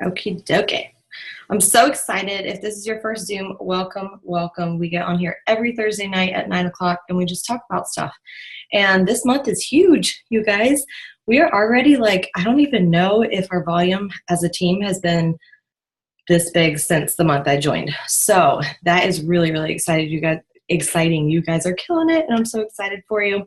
Okie dokie. I'm so excited. If this is your first Zoom, welcome, welcome. We get on here every Thursday night at 9 o'clock and we just talk about stuff. And this month is huge, you guys. We are already I don't even know if our volume as a team has been this big since the month I joined. So that is really, really exciting. You guys are killing it, and I'm so excited for you.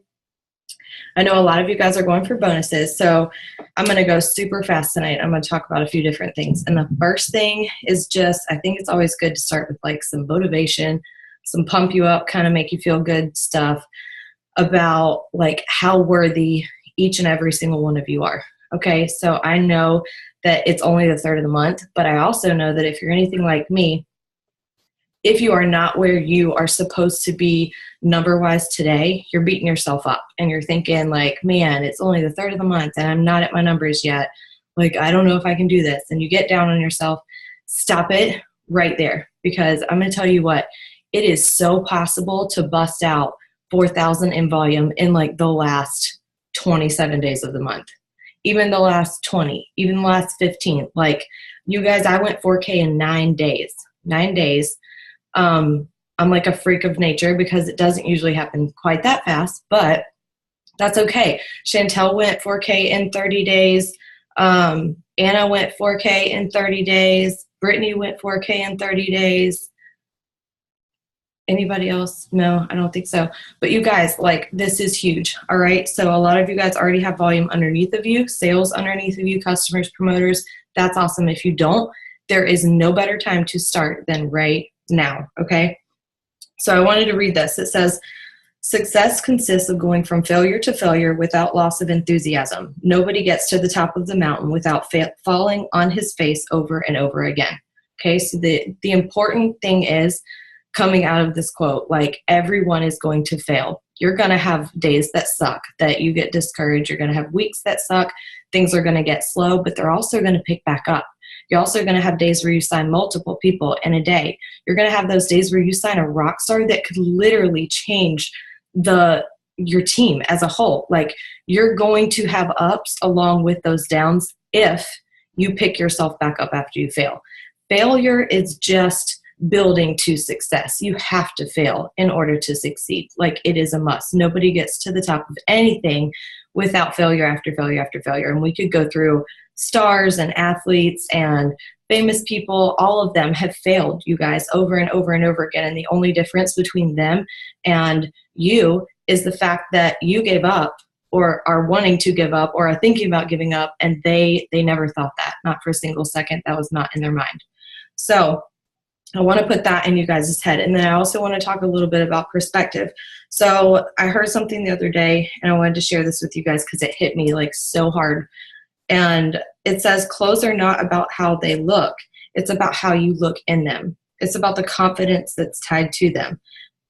I know a lot of you guys are going for bonuses, so I'm going to go super fast tonight. I'm going to talk about a few different things. And the first thing is I think it's always good to start with some motivation, some pump you up, kind of make you feel good stuff about how worthy each and every single one of you are. Okay, so I know that it's only the third of the month, but I also know that if you're anything like me, if you are not where you are supposed to be number-wise today, you're beating yourself up and you're thinking man, it's only the third of the month and I'm not at my numbers yet. I don't know if I can do this. And you get down on yourself. Stop it right there, because I'm going to tell you what, it is so possible to bust out 4,000 in volume in the last 27 days of the month, even the last 20, even the last 15. You guys, I went 4K in 9 days. 9 days. I'm like a freak of nature because it doesn't usually happen quite that fast, but that's okay. Chantel went 4K in 30 days. Anna went 4K in 30 days. Brittany went 4K in 30 days. Anybody else? No, I don't think so. But you guys, this is huge. All right. So a lot of you guys already have volume underneath of you, sales underneath of you, customers, promoters. That's awesome. If you don't, there is no better time to start than right now. Okay. So I wanted to read this. It says, success consists of going from failure to failure without loss of enthusiasm. Nobody gets to the top of the mountain without falling on his face over and over again. Okay. So the important thing is, coming out of this quote, everyone is going to fail. You're going to have days that suck, that you get discouraged. You're going to have weeks that suck. Things are going to get slow, but they're also going to pick back up. You're also going to have days where you sign multiple people in a day. You're going to have those days where you sign a rock star that could literally change your team as a whole. You're going to have ups along with those downs if you pick yourself back up after you fail. Failure is just building to success. You have to fail in order to succeed. It is a must. Nobody gets to the top of anything without failure after failure after failure. And we could go through stars and athletes and famous people. All of them have failed, you guys, over and over and over again. And the only difference between them and you is the fact that you gave up, or are wanting to give up, or are thinking about giving up. And they never thought that, not for a single second. That was not in their mind. So I want to put that in you guys' head. And then I also want to talk a little bit about perspective. So I heard something the other day, and I wanted to share this with you guys because it hit me so hard. And it says, clothes are not about how they look. It's about how you look in them. It's about the confidence that's tied to them.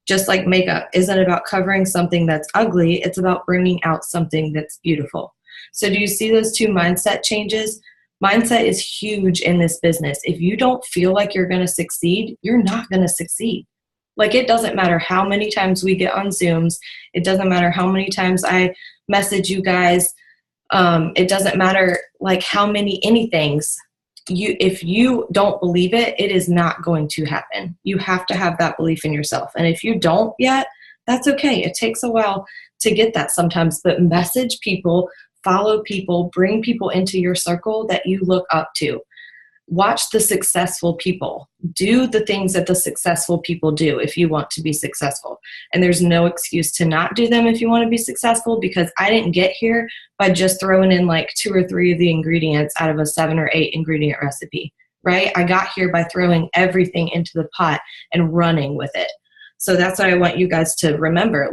Just like makeup isn't about covering something that's ugly. It's about bringing out something that's beautiful. So do you see those two mindset changes? Mindset is huge in this business. If you don't feel like you're going to succeed, you're not going to succeed. It doesn't matter how many times we get on Zooms. It doesn't matter how many times I message you guys. It doesn't matter how many anythings. If you don't believe it, it is not going to happen. You have to have that belief in yourself. And if you don't yet, that's okay. It takes a while to get that sometimes, but message people, follow people, bring people into your circle that you look up to. Watch the successful people. Do the things that the successful people do if you want to be successful. And there's no excuse to not do them if you want to be successful, because I didn't get here by just throwing in 2 or 3 of the ingredients out of a 7 or 8 ingredient recipe, right? I got here by throwing everything into the pot and running with it. So that's what I want you guys to remember.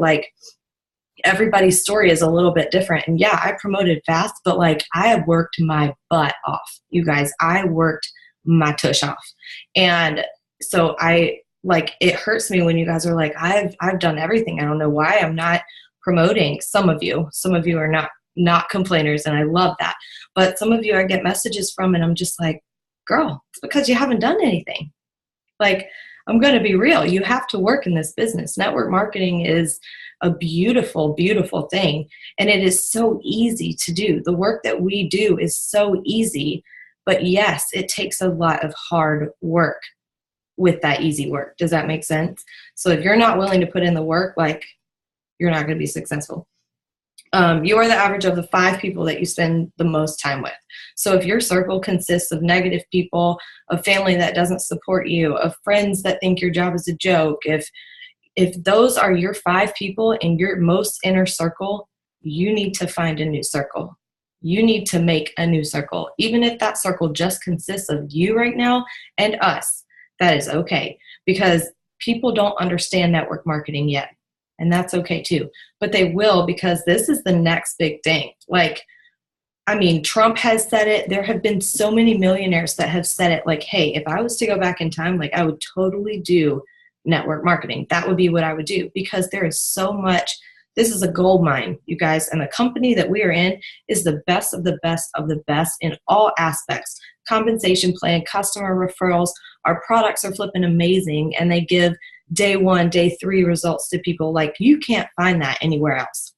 Everybody's story is a little bit different. And yeah, I promoted fast, but I have worked my butt off. You guys, I worked my tush off. And so it hurts me when you guys are I've done everything. I don't know why I'm not promoting. Some of you are not complainers, and I love that. But some of you I get messages from, and I'm just girl, it's because you haven't done anything. I'm going to be real. You have to work in this business. Network marketing is a beautiful, beautiful thing. And it is so easy to do. The work that we do is so easy But yes, it takes a lot of hard work with that easy work. Does that make sense? So if you're not willing to put in the work, like, you're not going to be successful. You are the average of the 5 people that you spend the most time with. So if your circle consists of negative people, of family that doesn't support you, of friends that think your job is a joke, if those are your 5 people in your most inner circle, you need to find a new circle. You need to make a new circle. Even if that circle just consists of you right now and us, that is okay, because people don't understand network marketing yet. And that's okay too. But they will, because this is the next big thing. Like, I mean, Trump has said it. There have been so many millionaires that have said it. Like, hey, if I was to go back in time, like, I would totally do network marketing. That would be what I would do, because there is so much. This is a gold mine, you guys. And the company that we are in is the best of the best of the best in all aspects. Compensation plan, customer referrals. Our products are flipping amazing, and they give day 1, day 3 results to people. Like, you can't find that anywhere else.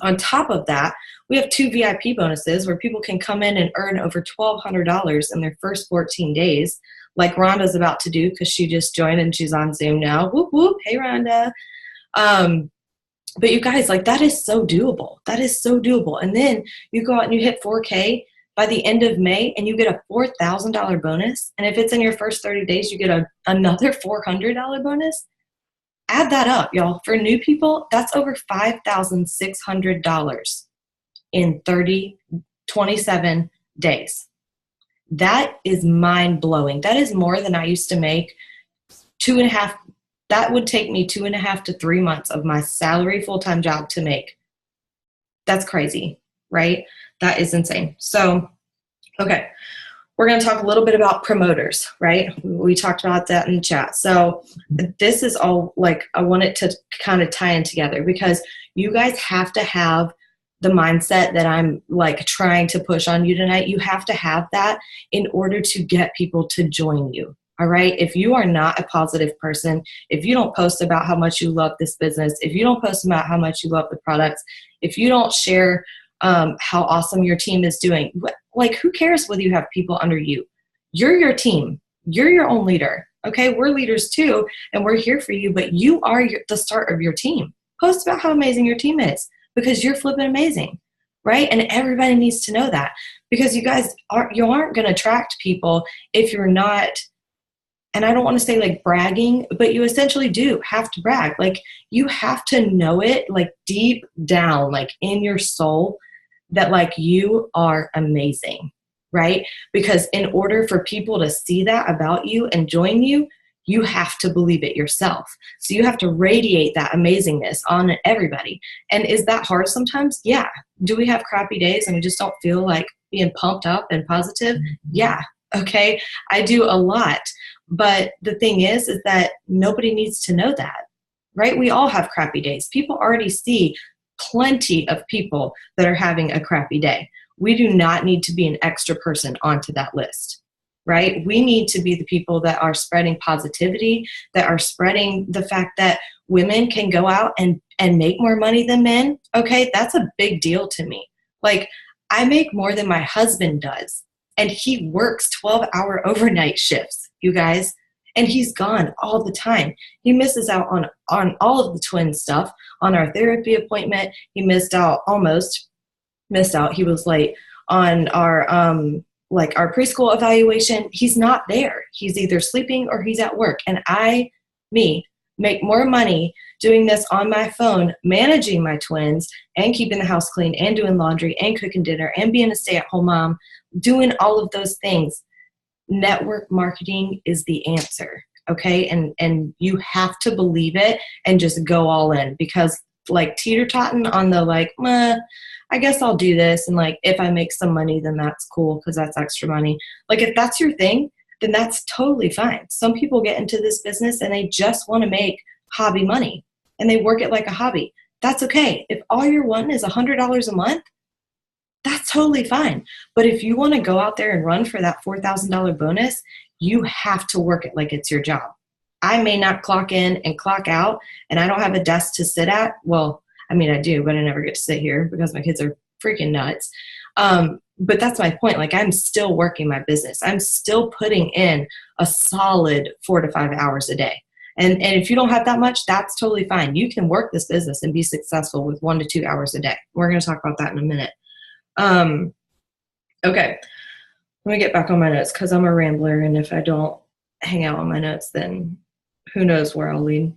On top of that, we have 2 VIP bonuses where people can come in and earn over $1,200 in their first 14 days, like Rhonda's about to do, because she just joined and she's on Zoom now. Whoop, whoop. Hey, Rhonda. But you guys, like, that is so doable. That is so doable. And then you go out and you hit 4K by the end of May, and you get a $4,000 bonus. And if it's in your first 30 days, you get another $400 bonus. Add that up, y'all. For new people, that's over $5,600 in 27 days. That is mind-blowing. That is more than I used to make. That would take me 2.5 to 3 months of my salary full-time job to make. That's crazy, right? That is insane. So, okay, we're going to talk a little bit about promoters, right? We talked about that in the chat. So this is all, like, I want it to kind of tie in together, because you guys have to have the mindset that I'm, like, trying to push on you tonight. You have to have that in order to get people to join you. All right. If you are not a positive person, if you don't post about how much you love this business, if you don't post about how much you love the products, if you don't share how awesome your team is doing, like, who cares whether you have people under you? You're your team. You're your own leader. Okay. We're leaders too, and we're here for you, but you are the start of your team. Post about how amazing your team is, because you're flipping amazing. Right. And everybody needs to know that, because you guys aren't going to attract people if you're not. And I don't want to say, like, bragging, but you essentially do have to brag. Like, you have to know it, like, deep down, like, in your soul, that, like, you are amazing, right? Because in order for people to see that about you and join you, you have to believe it yourself. So you have to radiate that amazingness on everybody. And is that hard sometimes? Yeah. Do we have crappy days and we just don't feel like being pumped up and positive? Yeah. Okay. I do a lot. But the thing is that nobody needs to know that, right? We all have crappy days. People already see plenty of people that are having a crappy day. We do not need to be an extra person onto that list, right? We need to be the people that are spreading positivity, that are spreading the fact that women can go out and make more money than men. Okay, that's a big deal to me. Like, I make more than my husband does, and he works 12-hour overnight shifts, you guys, and he's gone all the time. He misses out on all of the twin stuff, on our therapy appointment. He almost missed out. He was late on our our preschool evaluation. He's not there. He's either sleeping or he's at work. And me, make more money doing this on my phone, managing my twins and keeping the house clean and doing laundry and cooking dinner and being a stay-at-home mom, doing all of those things. Network marketing is the answer, okay? And you have to believe it and just go all in, because, like, teeter-totting on the, like, I guess I'll do this, and, like, if I make some money, then that's cool because that's extra money. Like, if that's your thing, then that's totally fine. Some people get into this business and they just want to make hobby money, and they work it like a hobby. That's okay. If all you're wanting is $100 a month, that's totally fine. But if you want to go out there and run for that $4,000 bonus, you have to work it like it's your job. I may not clock in and clock out, and I don't have a desk to sit at. Well, I mean, I do, but I never get to sit here because my kids are freaking nuts. but that's my point. Like, I'm still working my business. I'm still putting in a solid 4 to 5 hours a day. And if you don't have that much, that's totally fine. You can work this business and be successful with 1 to 2 hours a day. We're going to talk about that in a minute. Okay. Let me get back on my notes because I'm a rambler. And if I don't hang out on my notes, then who knows where I'll lead.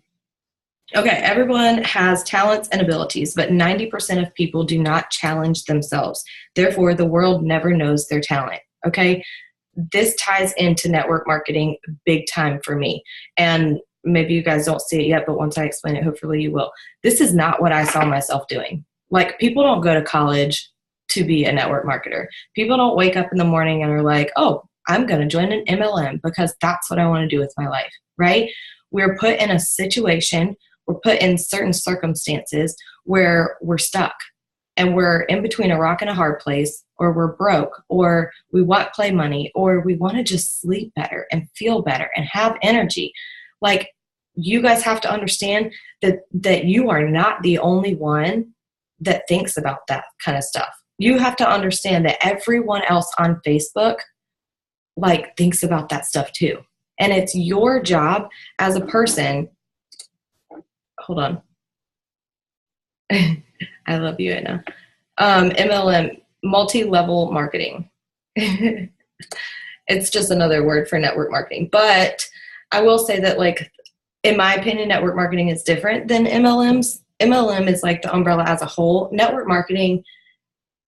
Okay, everyone has talents and abilities, but 90% of people do not challenge themselves. Therefore, the world never knows their talent. Okay, this ties into network marketing big time for me. And maybe you guys don't see it yet, but once I explain it, hopefully you will. This is not what I saw myself doing. Like, people don't go to college to be a network marketer. People don't wake up in the morning and are like, oh, I'm going to join an MLM because that's what I want to do with my life, right? We're put in a situation, we're put in certain circumstances where we're stuck and we're in between a rock and a hard place, or we're broke, or we want play money, or we want to just sleep better and feel better and have energy. Like, you guys have to understand that you are not the only one that thinks about that kind of stuff. You have to understand that everyone else on Facebook like thinks about that stuff too. And it's your job as a person. Hold on. I love you, Anna. MLM, multi-level marketing. It's just another word for network marketing. But I will say that, like, in my opinion, network marketing is different than MLMs. MLM is like the umbrella as a whole. Network marketing,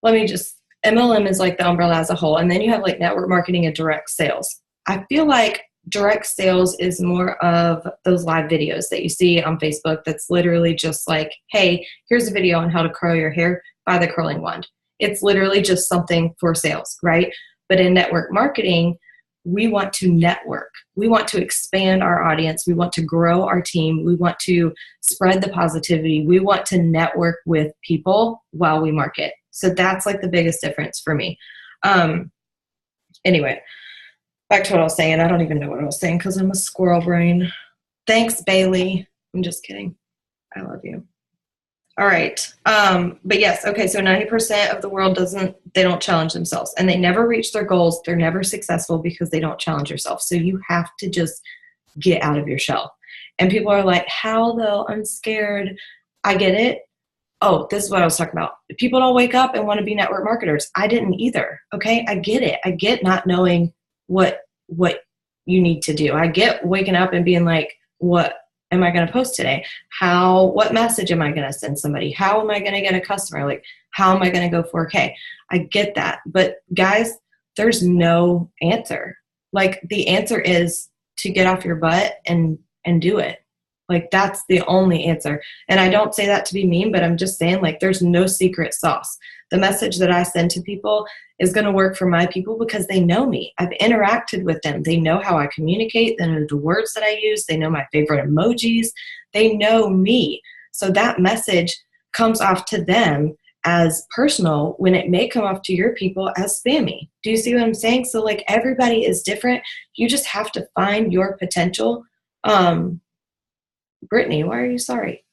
MLM is like the umbrella as a whole. And then you have like network marketing and direct sales. I feel like direct sales is more of those live videos that you see on Facebook that's literally just like, hey, here's a video on how to curl your hair, buy the curling wand. It's literally just something for sales, right? But in network marketing, we want to network. We want to expand our audience. We want to grow our team. We want to spread the positivity. We want to network with people while we market. So that's like the biggest difference for me. Anyway, back to what I was saying. I don't even know what I was saying because I'm a squirrel brain. Thanks, Bailey. I'm just kidding. I love you. All right. But yes, okay, so 90% of the world they don't challenge themselves, and they never reach their goals. They're never successful because they don't challenge yourself. So you have to just get out of your shell. And people are like, how though? I'm scared. I get it. Oh, this is what I was talking about. People don't wake up and want to be network marketers. I didn't either. Okay. I get it. I get not knowing what you need to do. I get waking up and being like, what am I going to post today? What message am I going to send somebody? How am I going to get a customer? Like, how am I going to go 4K? I get that. But guys, there's no answer. Like, the answer is to get off your butt and do it. Like, that's the only answer. And I don't say that to be mean, but I'm just saying, like, there's no secret sauce. The message that I send to people is going to work for my people because they know me. I've interacted with them. They know how I communicate. They know the words that I use. They know my favorite emojis. They know me. So that message comes off to them as personal when it may come off to your people as spammy. Do you see what I'm saying? So, like, everybody is different. You just have to find your potential. Brittany, why are you sorry?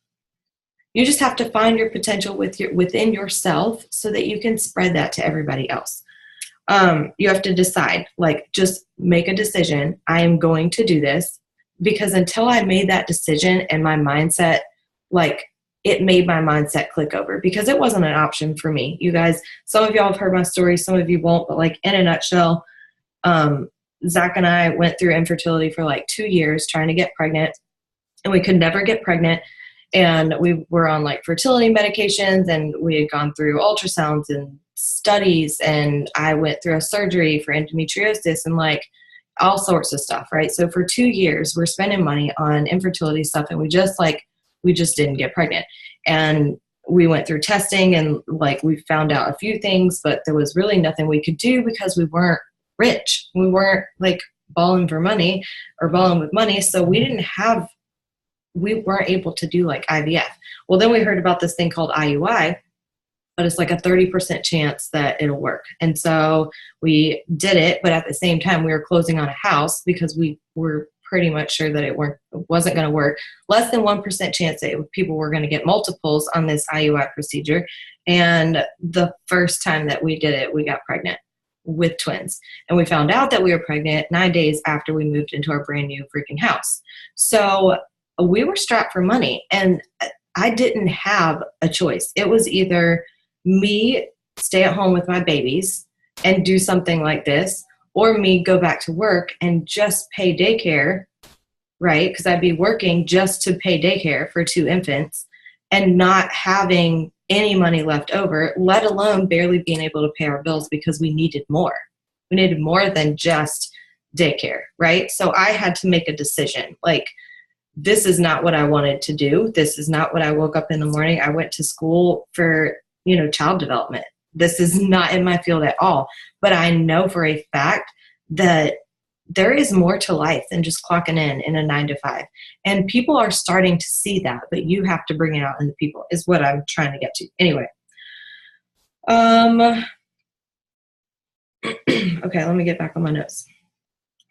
You just have to find your potential within yourself so that you can spread that to everybody else. You have to decide, like, just make a decision. I am going to do this, because until I made that decision and my mindset, like, it made my mindset click over, because it wasn't an option for me. You guys, some of y'all have heard my story, some of you won't, but like, in a nutshell, Zach and I went through infertility for like 2 years trying to get pregnant, and we could never get pregnant. And we were on like fertility medications, and we had gone through ultrasounds and studies, and I went through a surgery for endometriosis and like all sorts of stuff, right? So for 2 years, we're spending money on infertility stuff, and we just didn't get pregnant. And we went through testing, and like, we found out a few things, but there was really nothing we could do because we weren't rich. We weren't like balling for money or balling with money. So we weren't able to do like IVF. Well, then we heard about this thing called IUI, but it's like a 30% chance that it'll work. And so we did it, but at the same time, we were closing on a house because we were pretty much sure that it wasn't going to work. Less than 1% chance that people were going to get multiples on this IUI procedure. And the first time that we did it, we got pregnant with twins. And we found out that we were pregnant 9 days after we moved into our brand new freaking house. So we were strapped for money, and I didn't have a choice. It was either me stay at home with my babies and do something like this, or me go back to work and just pay daycare, right? Because I'd be working just to pay daycare for 2 infants and not having any money left over, let alone barely being able to pay our bills because we needed more. We needed more than just daycare, right? So I had to make a decision. Like, this is not what I wanted to do. This is not what I woke up in the morning. I went to school for, child development. This is not in my field at all. But I know for a fact that there is more to life than just clocking in a 9 to 5. And people are starting to see that, but you have to bring it out in the people is what I'm trying to get to. Anyway. Okay, let me get back on my notes.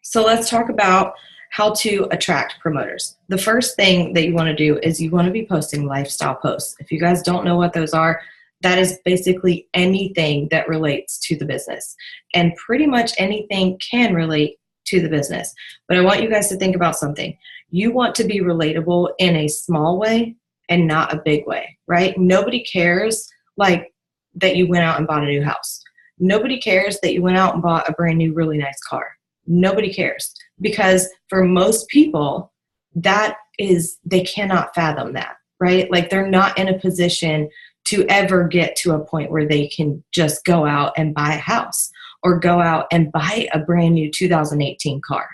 So let's talk about how to attract promoters. The first thing that you want to do is you want to be posting lifestyle posts. If you guys don't know what those are, that is basically anything that relates to the business. And pretty much anything can relate to the business. But I want you guys to think about something. You want to be relatable in a small way and not a big way, right? Nobody cares like that you went out and bought a new house. Nobody cares that you went out and bought a brand new, really nice car. Nobody cares, because for most people, they cannot fathom that, right? Like, they're not in a position to ever get to a point where they can just go out and buy a house or go out and buy a brand new 2018 car,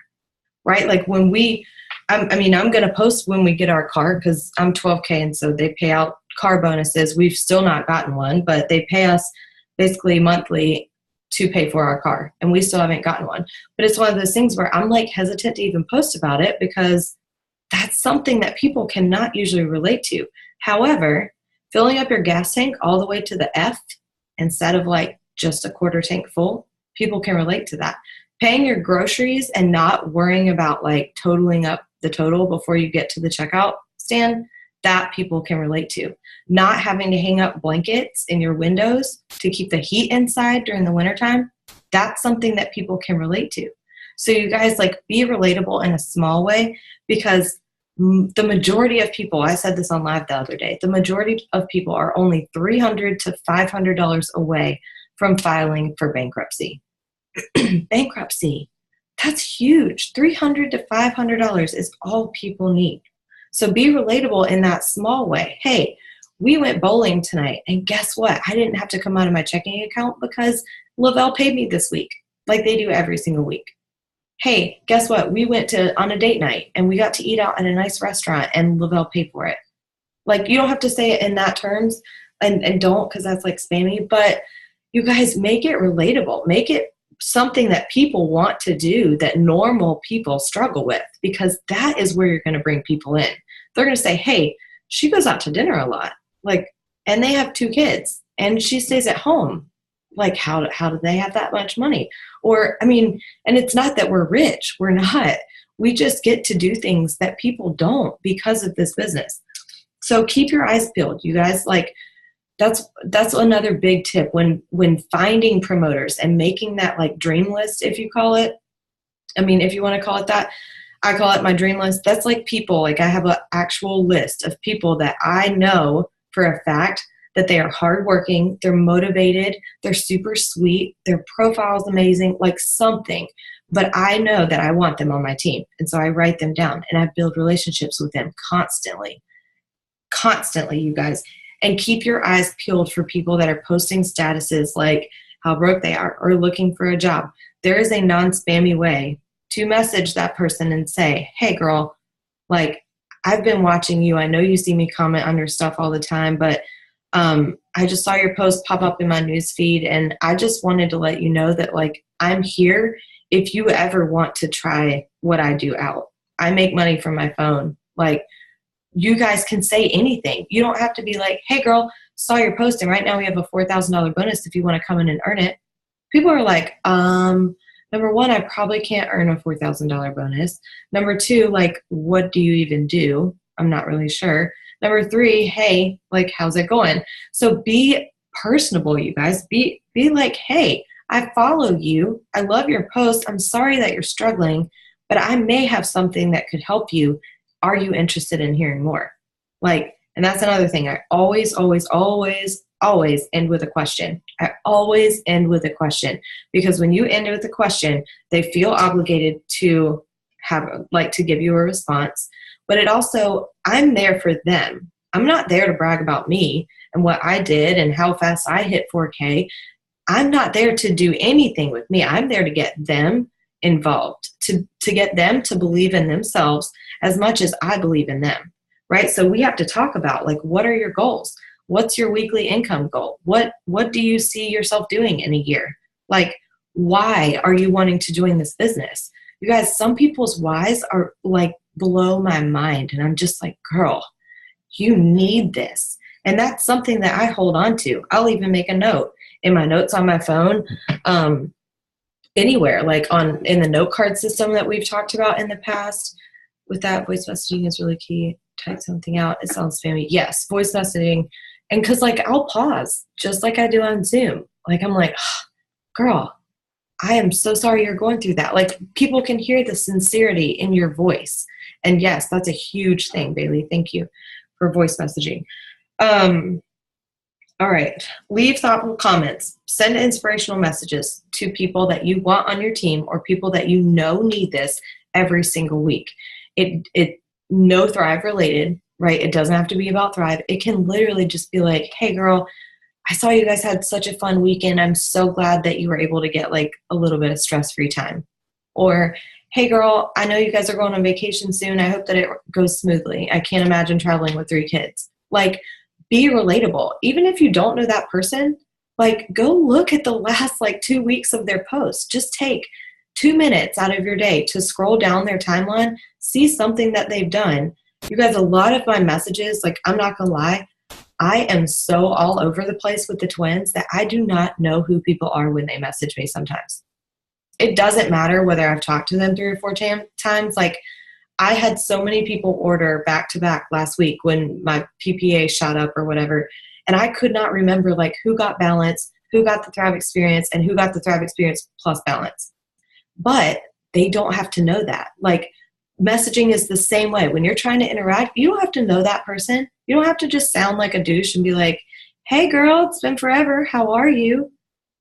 right? Like, when I'm going to post when we get our car, because I'm 12K, and so they pay out car bonuses. We've still not gotten one, but they pay us basically monthly to pay for our car, and we still haven't gotten one. But it's one of those things where I'm like hesitant to even post about it, because that's something that people cannot usually relate to. However, filling up your gas tank all the way to the F instead of like just a quarter tank full, people can relate to that. Paying your groceries and not worrying about like totaling up the total before you get to the checkout stand, that people can relate to. Not having to hang up blankets in your windows to keep the heat inside during the wintertime, that's something that people can relate to. So you guys, like, be relatable in a small way, because the majority of people, I said this on live the other day, the majority of people are only $300 to $500 away from filing for bankruptcy. Bankruptcy, that's huge. $300 to $500 is all people need. So be relatable in that small way. Hey, we went bowling tonight, and guess what? I didn't have to come out of my checking account because Lavelle paid me this week, like they do every single week. Hey, guess what? We went on a date night, and we got to eat out at a nice restaurant, and Lavelle paid for it. Like, you don't have to say it in that terms, and don't, because that's like spammy, but you guys, make it relatable. Make it something that people want to do, that normal people struggle with, because that is where you're going to bring people in. They're going to say, hey, she goes out to dinner a lot, like, and they have 2 kids, and she stays at home. Like, how do they have that much money? Or, and it's not that we're rich. We're not. We just get to do things that people don't because of this business. So keep your eyes peeled, you guys. Like, that's another big tip when finding promoters and making that like dream list, if you call it. If you want to call it that, I call it my dream list. That's like people, like I have an actual list of people that I know for a fact that they are hardworking, they're motivated, they're super sweet, their profile is amazing, like something. But I know that I want them on my team. And so I write them down, and I build relationships with them constantly, you guys. And keep your eyes peeled for people that are posting statuses like how broke they are or looking for a job. There is a non-spammy way to message that person and say, hey girl, like, I've been watching you. I know you see me comment on your stuff all the time, but I just saw your post pop up in my news feed, and I just wanted to let you know that, like, I'm here if you ever want to try what I do out. I make money from my phone. Like, you guys can say anything. You don't have to be like, hey girl, saw your post, and right now we have a $4,000 bonus if you want to come in and earn it. People are like, Number one, I probably can't earn a $4,000 bonus. Number two, like, what do you even do? I'm not really sure. Number three, hey, like, how's it going? So be personable, you guys. Be like, hey, I follow you. I love your post. I'm sorry that you're struggling, but I may have something that could help you. Are you interested in hearing more? Like, and that's another thing. I always, always, always, always end with a question. I always end with a question, because when you end with a question, they feel obligated to to give you a response. But it also, I'm there for them. I'm not there to brag about me and what I did and how fast I hit 4K. I'm not there to do anything with me. I'm there to get them involved, to get them to believe in themselves as much as I believe in them, right? So we have to talk about, like, what are your goals? What's your weekly income goal? What do you see yourself doing in a year? Like, why are you wanting to join this business? You guys, some people's whys are like blow my mind. And I'm just like, girl, you need this. And that's something that I hold on to. I'll even make a note in my notes on my phone, anywhere, like in the note card system that we've talked about in the past. With that, voice messaging is really key. Type something out. It sounds spammy. Yes, voice messaging. And because, like, I'll pause just like I do on Zoom. Like, I'm like, oh, girl, I am so sorry you're going through that. Like, people can hear the sincerity in your voice. And yes, that's a huge thing, Bailey. Thank you for voice messaging. All right. Leave thoughtful comments. Send inspirational messages to people that you want on your team or people that you know need this every single week. It no Thrive related, right? It doesn't have to be about Thrive. It can literally just be like, hey girl, I saw you guys had such a fun weekend. I'm so glad that you were able to get like a little bit of stress-free time. Or, hey girl, I know you guys are going on vacation soon. I hope that it goes smoothly. I can't imagine traveling with 3 kids. Like, be relatable. Even if you don't know that person, like, go look at the last like 2 weeks of their posts. Just take 2 minutes out of your day to scroll down their timeline, see something that they've done. You guys, a lot of my messages, like, I'm not gonna lie, I am so all over the place with the twins that I do not know who people are when they message me sometimes. It doesn't matter whether I've talked to them 3 or 4 times. Like, I had so many people order back to back last week when my PPA shot up or whatever, and I could not remember like who got balance, who got the Thrive Experience, and who got the Thrive Experience plus balance. But they don't have to know that. Like, messaging is the same way. When you're trying to interact, you don't have to know that person. You don't have to just sound like a douche and be like, hey girl, it's been forever. How are you?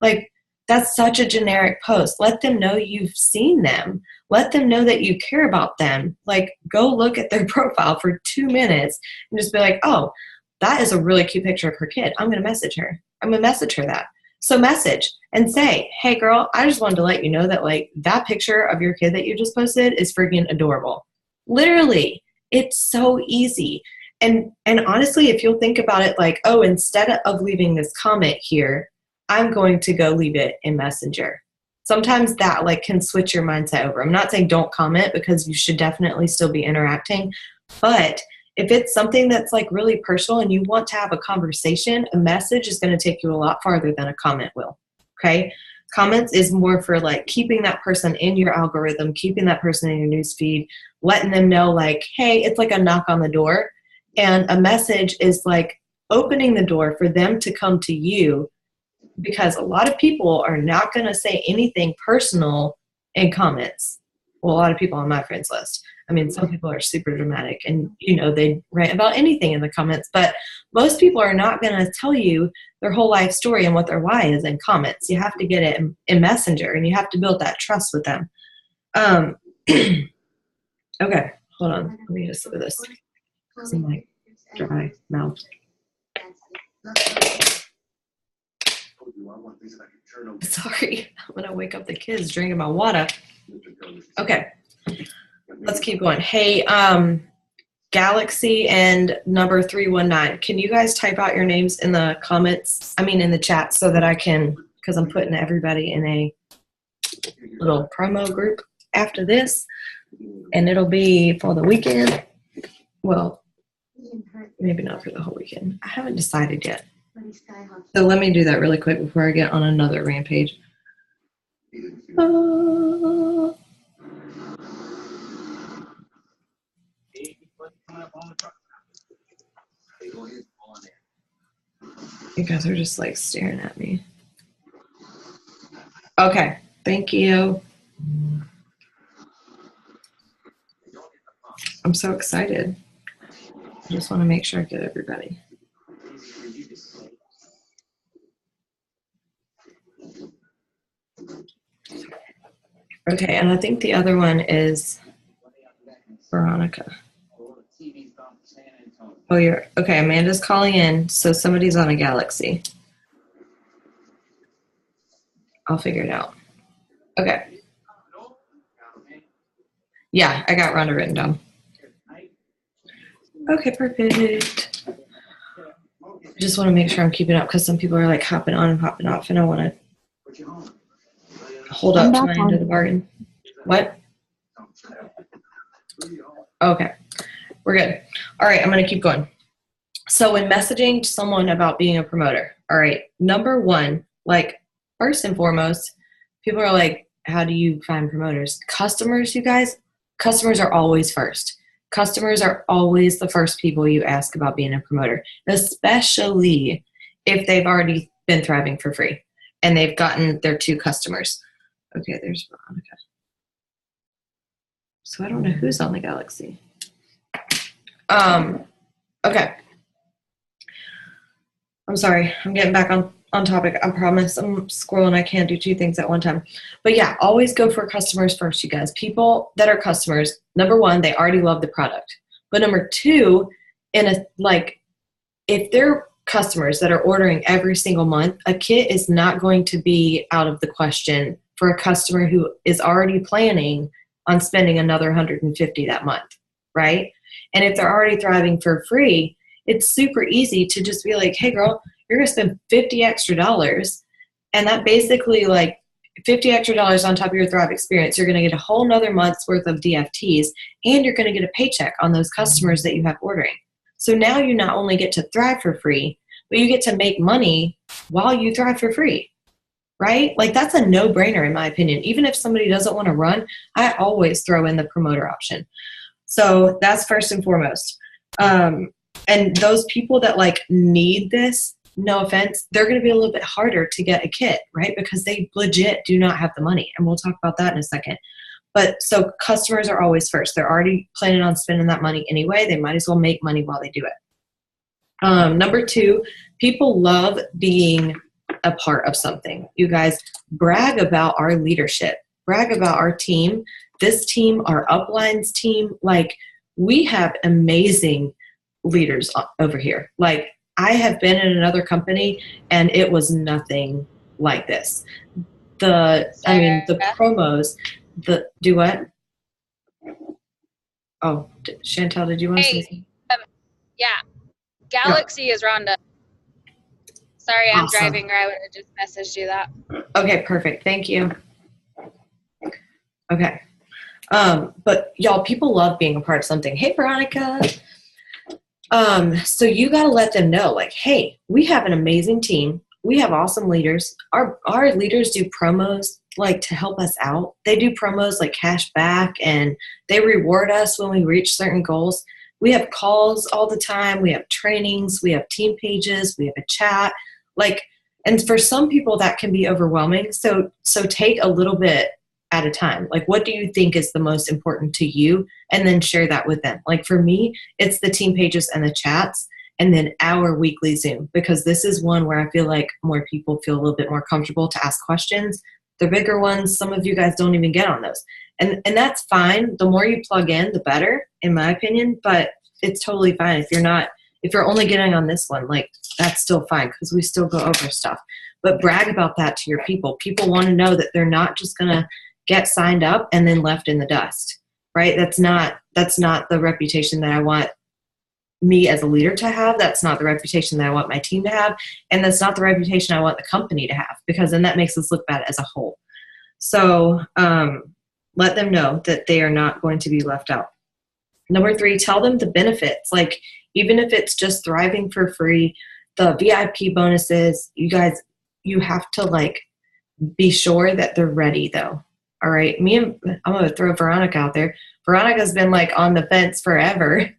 Like, that's such a generic post. Let them know you've seen them. Let them know that you care about them. Like, go look at their profile for 2 minutes and just be like, oh, that is a really cute picture of her kid. I'm going to message her. I'm going to message her that. So message and say, hey girl, I just wanted to let you know that like that picture of your kid that you just posted is freaking adorable. Literally, it's so easy. And honestly, if you'll think about it like, oh, instead of leaving this comment here, I'm going to go leave it in Messenger. Sometimes that like can switch your mindset over. I'm not saying don't comment, because you should definitely still be interacting. But if it's something that's like really personal and you want to have a conversation, a message is going to take you a lot farther than a comment will. Okay? Comments is more for like keeping that person in your algorithm, keeping that person in your newsfeed, letting them know like, hey, it's like a knock on the door. And a message is like opening the door for them to come to you, because a lot of people are not going to say anything personal in comments. Well, a lot of people on my friends list. I mean, some people are super dramatic and, you know, they write about anything in the comments, but most people are not going to tell you their whole life story and what their why is in comments. You have to get it in Messenger, and you have to build that trust with them. Okay, hold on. Let me just look at this. Some like dry mouth. Sorry, I'm going to wake up the kids drinking my water. Okay, let's keep going. Hey, Galaxy and number 319, can you guys type out your names in the comments, in the chat, so that I can, because I'm putting everybody in a little promo group after this, and it'll be for the weekend. Well, maybe not for the whole weekend. I haven't decided yet. So let me do that really quick before I get on another rampage. Uh, you guys are just like staring at me. Okay, thank you. I'm so excited. I just want to make sure I get everybody. Okay, and I think the other one is Veronica. Oh, you're okay. Amanda's calling in, so somebody's on a Galaxy. I'll figure it out. Okay. Yeah, I got Rhonda written down. Okay, perfect. Just want to make sure I'm keeping up because some people are like hopping on and hopping off, and I want to hold up to my end of the bargain. What? Okay, we're good. All right, I'm going to keep going. So when messaging someone about being a promoter, all right, number one, like first and foremost, people are like, how do you find promoters? Customers, you guys, customers are always first. Customers are always the first people you ask about being a promoter, especially if they've already been thriving for free and they've gotten their 2 customers. Okay, there's Veronica. So I don't know who's on the Galaxy. Okay. I'm sorry. I'm getting back on topic. I promise. I'm squirreling. I can't do 2 things at one time. But yeah, always go for customers first, you guys. People that are customers, number one, they already love the product. But number 2, if they're customers that are ordering every single month, a kit is not going to be out of the question for a customer who is already planning on spending another $150 that month, right? And if they're already thriving for free, it's super easy to just be like, hey girl, you're gonna spend $50 extra. And that basically like $50 extra on top of your Thrive experience, you're gonna get a whole nother month's worth of DFTs, and you're gonna get a paycheck on those customers that you have ordering. So now you not only get to thrive for free, but you get to make money while you thrive for free, right? Like that's a no-brainer in my opinion. Even if somebody doesn't want to run, I always throw in the promoter option. So that's first and foremost. And those people that like need this, no offense, they're going to be a little bit harder to get a kit, right? Because they legit do not have the money. And we'll talk about that in a second. But so customers are always first. They're already planning on spending that money anyway. They might as well make money while they do it. Number 2, people love being a part of something. You guys brag about our leadership, brag about our team. This team, our uplines team, like we have amazing leaders over here. Like I have been in another company and it was nothing like this. The promos, do what? Oh, Chantel, did you want to say something? Yeah. Galaxy is Rhonda. Sorry, I'm driving, or I would have just messaged you that. Okay, perfect. Thank you. Okay. But y'all, people love being a part of something. Hey, Veronica. So you got to let them know, like, hey, we have an amazing team. We have awesome leaders. Our leaders do promos like to help us out. They do promos like cash back, and they reward us when we reach certain goals. We have calls all the time. We have trainings. We have team pages. We have a chat. Like, and for some people that can be overwhelming. So take a little bit at a time. Like, what do you think is the most important to you? And then share that with them. Like for me, it's the team pages and the chats, and then our weekly Zoom, because this is one where I feel like more people feel a little bit more comfortable to ask questions. The bigger ones, some of you guys don't even get on those. And that's fine. The more you plug in, the better, in my opinion, but it's totally fine. If you're only getting on this one, like that's still fine because we still go over stuff. But brag about that to your people. People want to know that they're not just going to get signed up and then left in the dust, right? That's not the reputation that I want me as a leader to have. That's not the reputation that I want my team to have. And that's not the reputation I want the company to have, because then that makes us look bad as a whole. So let them know that they are not going to be left out. Number 3, tell them the benefits. Like, even if it's just thriving for free, the VIP bonuses, you guys, you have to like Be sure that they're ready though. All right. I'm going to throw Veronica out there. Veronica's been like on the fence forever.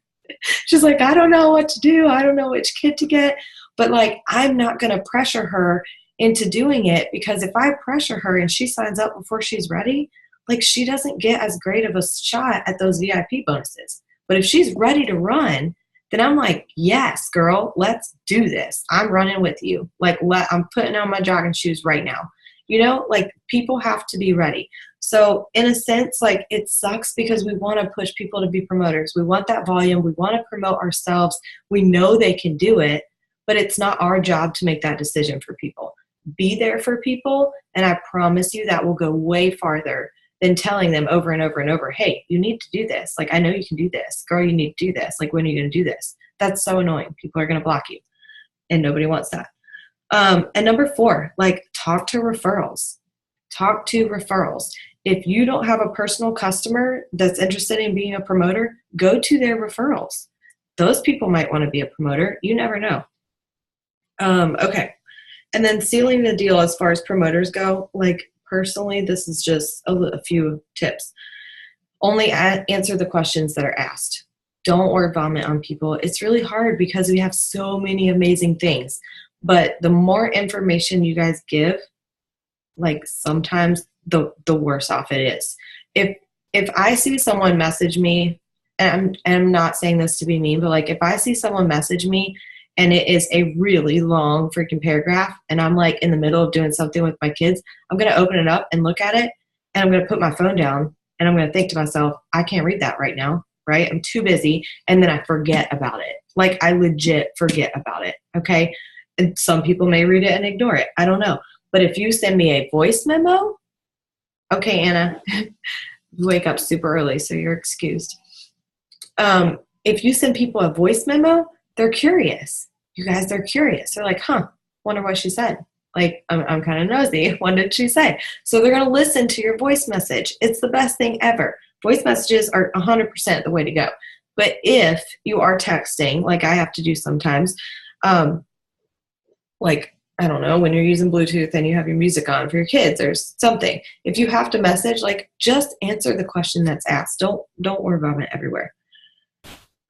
She's like, I don't know what to do. I don't know which kit to get. But like, I'm not going to pressure her into doing it, because if I pressure her and she signs up before she's ready, like she doesn't get as great of a shot at those VIP bonuses. But if she's ready to run, then I'm like, yes, girl, let's do this. I'm running with you. Like, I'm putting on my jogging shoes right now. You know, like people have to be ready. So in a sense, like it sucks because we want to push people to be promoters. We want that volume. We want to promote ourselves. We know they can do it, but it's not our job to make that decision for people. Be there for people, and I promise you that will go way farther than telling them over and over and over, hey, you need to do this. Like, I know you can do this. Girl, you need to do this. Like, when are you going to do this? That's so annoying. People are going to block you, and nobody wants that. And number 4, like talk to referrals. Talk to referrals. If you don't have a personal customer that's interested in being a promoter, go to their referrals. Those people might want to be a promoter. You never know. Okay. And then sealing the deal as far as promoters go, like personally, this is just a few tips. Only answer the questions that are asked. Don't word vomit on people. It's really hard because we have so many amazing things. But the more information you guys give, like sometimes the worse off it is. If I see someone message me, and I'm not saying this to be mean, but like if I see someone message me and it is a really long freaking paragraph and I'm like in the middle of doing something with my kids, I'm going to open it up and look at it, and I'm going to put my phone down and I'm going to think to myself, I can't read that right now, right? I'm too busy. And then I forget about it. Like I legit forget about it. Okay. And some people may read it and ignore it. I don't know. But if you send me a voice memo, okay, Anna, you wake up super early, so you're excused. If you send people a voice memo, they're curious. You guys, they're curious. They're like, wonder what she said. Like, I'm kind of nosy. What did she say? So they're going to listen to your voice message. It's the best thing ever. Voice messages are 100% the way to go. But if you are texting, like I have to do sometimes, like, I don't know, when you're using Bluetooth and you have your music on for your kids or something, if you have to message, like just answer the question that's asked. Don't worry about it everywhere.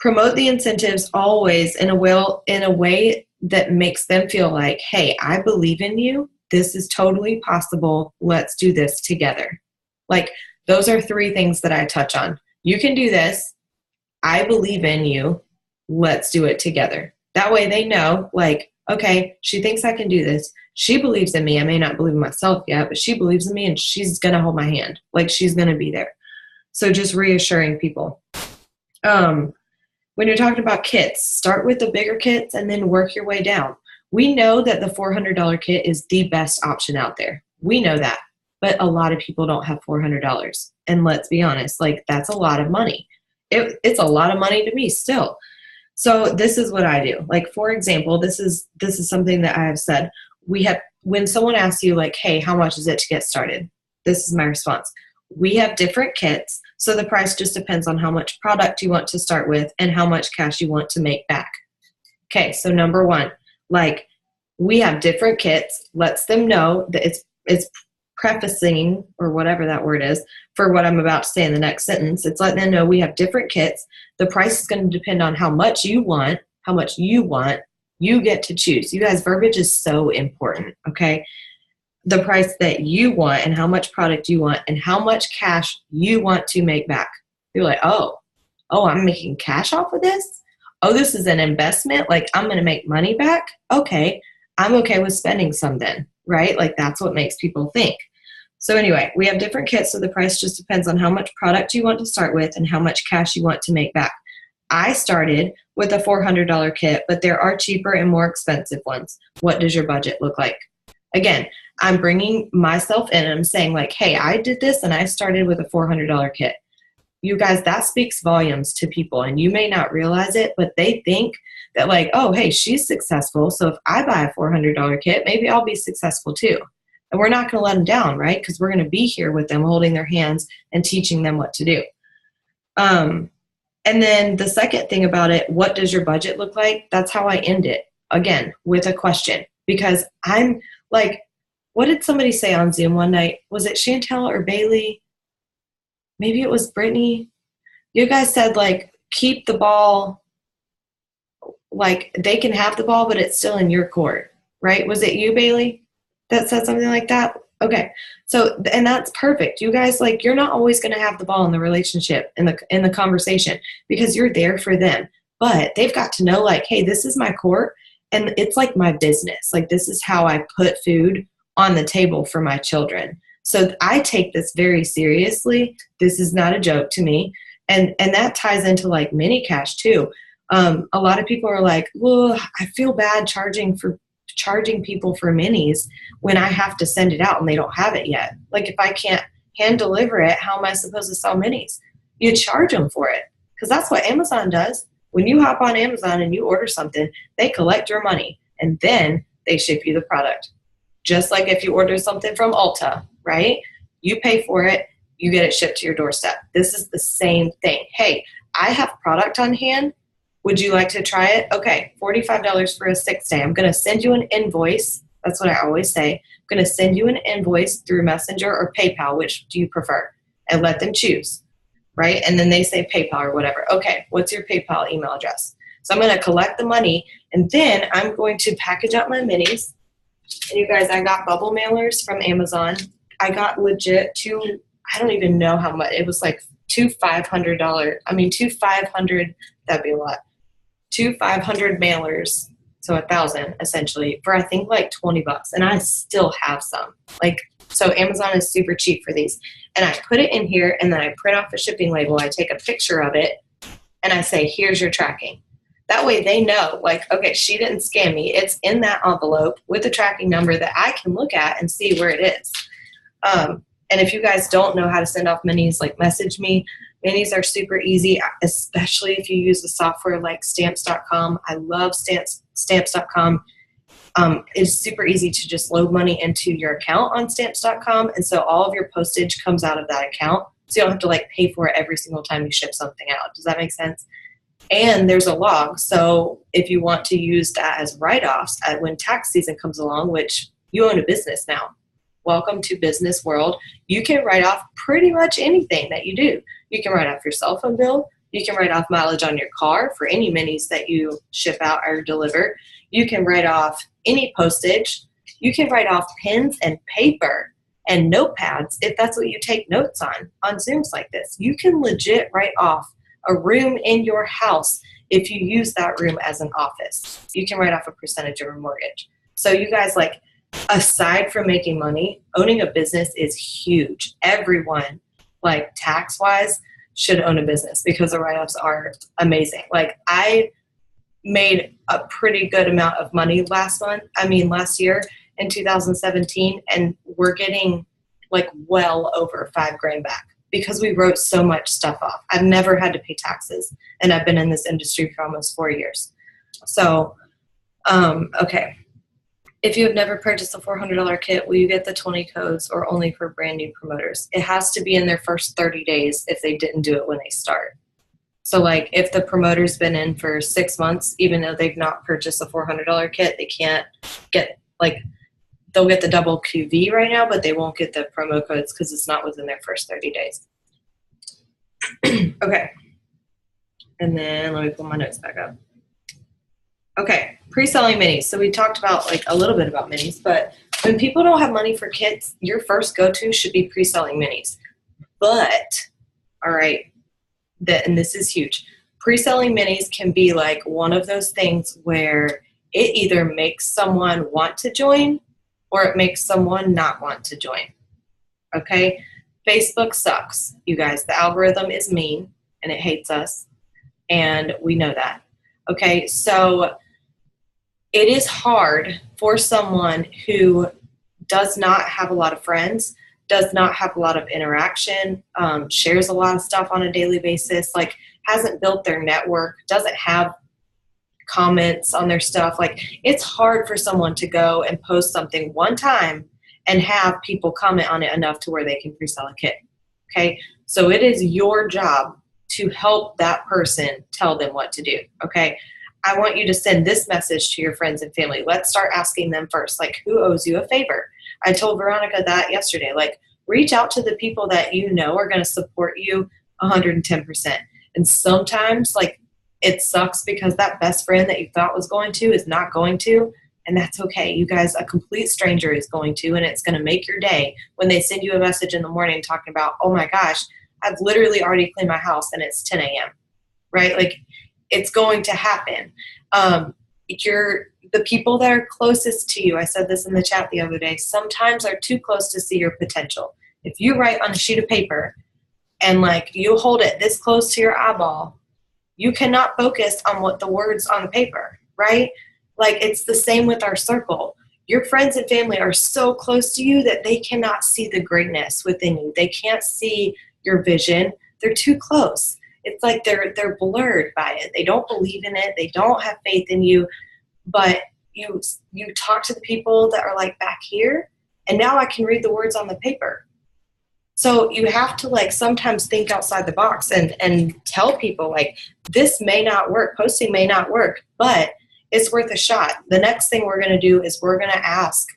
Promote the incentives always in a way that makes them feel like, hey, I believe in you. This is totally possible. Let's do this together. Like those are 3 things that I touch on. You can do this. I believe in you. Let's do it together. That way they know, like, okay, she thinks I can do this. She believes in me. I may not believe in myself yet, but she believes in me and she's going to hold my hand. Like she's going to be there. So just reassuring people. When you're talking about kits, start with the bigger kits and then work your way down. We know that the $400 kit is the best option out there. We know that, but a lot of people don't have $400. And let's be honest, like that's a lot of money. It's a lot of money to me still. So this is what I do. Like, for example, this is something that I have said. When someone asks you like, hey, how much is it to get started? This is my response. We have different kits. So the price just depends on how much product you want to start with and how much cash you want to make back. Okay. So number 1, like we have different kits, lets them know that it's prefacing or whatever that word is for what I'm about to say in the next sentence. It's letting them know we have different kits. The price is going to depend on how much you want. You get to choose. You guys, verbiage is so important. Okay. The price that you want and how much product you want and how much cash you want to make back. You're like, oh, I'm making cash off of this. Oh, this is an investment. Like I'm going to make money back. Okay. I'm okay with spending some then, right? Like that's what makes people think. So anyway, we have different kits. So the price just depends on how much product you want to start with and how much cash you want to make back. I started with a $400 kit, but there are cheaper and more expensive ones. What does your budget look like? Again, I'm bringing myself in and I'm saying like, hey, I did this and I started with a $400 kit. You guys, that speaks volumes to people and you may not realize it, but they think that like, oh, hey, she's successful. So if I buy a $400 kit, maybe I'll be successful too. And we're not going to let them down, right? Because we're going to be here with them, holding their hands and teaching them what to do. And then the second thing about it, what does your budget look like? That's how I end it. Again, with a question. Because I'm like, what did somebody say on Zoom one night? Was it Chantel or Bailey? Maybe it was Brittany. You guys said, like, keep the ball, like, they can have the ball, but it's still in your court, right? Was it you, Bailey, that said something like that? Okay. So, and that's perfect. You guys, like, you're not always going to have the ball in the relationship, in the conversation, because you're there for them. But they've got to know, like, hey, this is my court, and it's like my business. Like, this is how I put food on the table for my children. So I take this very seriously. This is not a joke to me. And that ties into, like, mini cash too. A lot of people are like, well, I feel bad charging people for minis when I have to send it out and they don't have it yet. Like, if I can't hand deliver it, how am I supposed to sell minis? You charge them for it, because that's what Amazon does. When you hop on Amazon and you order something, they collect your money and then they ship you the product. Just like if you order something from Ulta, right? You pay for it, you get it shipped to your doorstep. This is the same thing. Hey, I have product on hand. Would you like to try it? Okay, $45 for a 6-day. I'm going to send you an invoice. That's what I always say. I'm going to send you an invoice through Messenger or PayPal. Which do you prefer? And let them choose, right? And then they say PayPal or whatever. Okay, what's your PayPal email address? So I'm going to collect the money, and then I'm going to package up my minis. And you guys, I got bubble mailers from Amazon. I got legit I don't even know how much. It was like two $500, that'd be a lot. 500 mailers, so 1,000 essentially, for I think like $20, and I still have some. Like, so Amazon is super cheap for these. And I put it in here, and then I print off a shipping label. I take a picture of it, and I say, here's your tracking. That way they know, like, okay, she didn't scam me. It's in that envelope with a tracking number that I can look at and see where it is. And if you guys don't know how to send off minis, like, message me. Minis are super easy, especially if you use a software like Stamps.com. I love Stamps.com. It's super easy to just load money into your account on Stamps.com, and so all of your postage comes out of that account, so you don't have to, like, pay for it every single time you ship something out. Does that make sense? And there's a log, so if you want to use that as write-offs when tax season comes along, which you own a business now. Welcome to business world. You can write off pretty much anything that you do. You can write off your cell phone bill. You can write off mileage on your car for any minis that you ship out or deliver. You can write off any postage. You can write off pens and paper and notepads if that's what you take notes on Zooms like this. You can legit write off a room in your house if you use that room as an office. You can write off a percentage of a mortgage. So you guys, like, aside from making money, owning a business is huge. Everyone, like, tax-wise, should own a business because the write-offs are amazing. Like, I made a pretty good amount of money last year in 2017, and we're getting, like, well over $5,000 back because we wrote so much stuff off. I've never had to pay taxes, and I've been in this industry for almost 4 years. So, okay. If you have never purchased a $400 kit, will you get the 20 codes or only for brand new promoters? It has to be in their first 30 days if they didn't do it when they start. So, like, if the promoter's been in for 6 months, even though they've not purchased a $400 kit, they can't get, like, they'll get the double QV right now, but they won't get the promo codes because it's not within their first 30 days. Okay. And then let me pull my notes back up. Okay, pre-selling minis. So we talked about, like, a little bit about minis, but when people don't have money for kits, your first go-to should be pre-selling minis. But, all right, and this is huge. Pre-selling minis can be, like, one of those things where it either makes someone want to join or it makes someone not want to join. Okay? Facebook sucks, you guys. The algorithm is mean and it hates us, and we know that. Okay, so it is hard for someone who does not have a lot of friends, does not have a lot of interaction, shares a lot of stuff on a daily basis, like, hasn't built their network, doesn't have comments on their stuff. Like, it's hard for someone to go and post something one time and have people comment on it enough to where they can pre-sell a kit. Okay, so it is your job to help that person tell them what to do. Okay, I want you to send this message to your friends and family. Let's start asking them first, like, who owes you a favor? I told Veronica that yesterday. Like, reach out to the people that you know are going to support you 110%. And sometimes, like, it sucks because that best friend that you thought was going to is not going to. And that's okay. You guys, a complete stranger is going to, and it's going to make your day when they send you a message in the morning talking about, oh my gosh, I've literally already cleaned my house and it's 10 a.m., right? Like, it's going to happen. The people that are closest to you, I said this in the chat the other day, sometimes are too close to see your potential. If you write on a sheet of paper and like you hold it this close to your eyeball, you cannot focus on what the words on the paper, right? Like, it's the same with our circle. Your friends and family are so close to you that they cannot see the greatness within you. They can't see your vision. They're too close. It's like they're blurred by it. They don't believe in it. They don't have faith in you. But you talk to the people that are like back here, and now I can read the words on the paper. So you have to like sometimes think outside the box and tell people like, this may not work. Posting may not work, but it's worth a shot. The next thing we're going to do is we're going to ask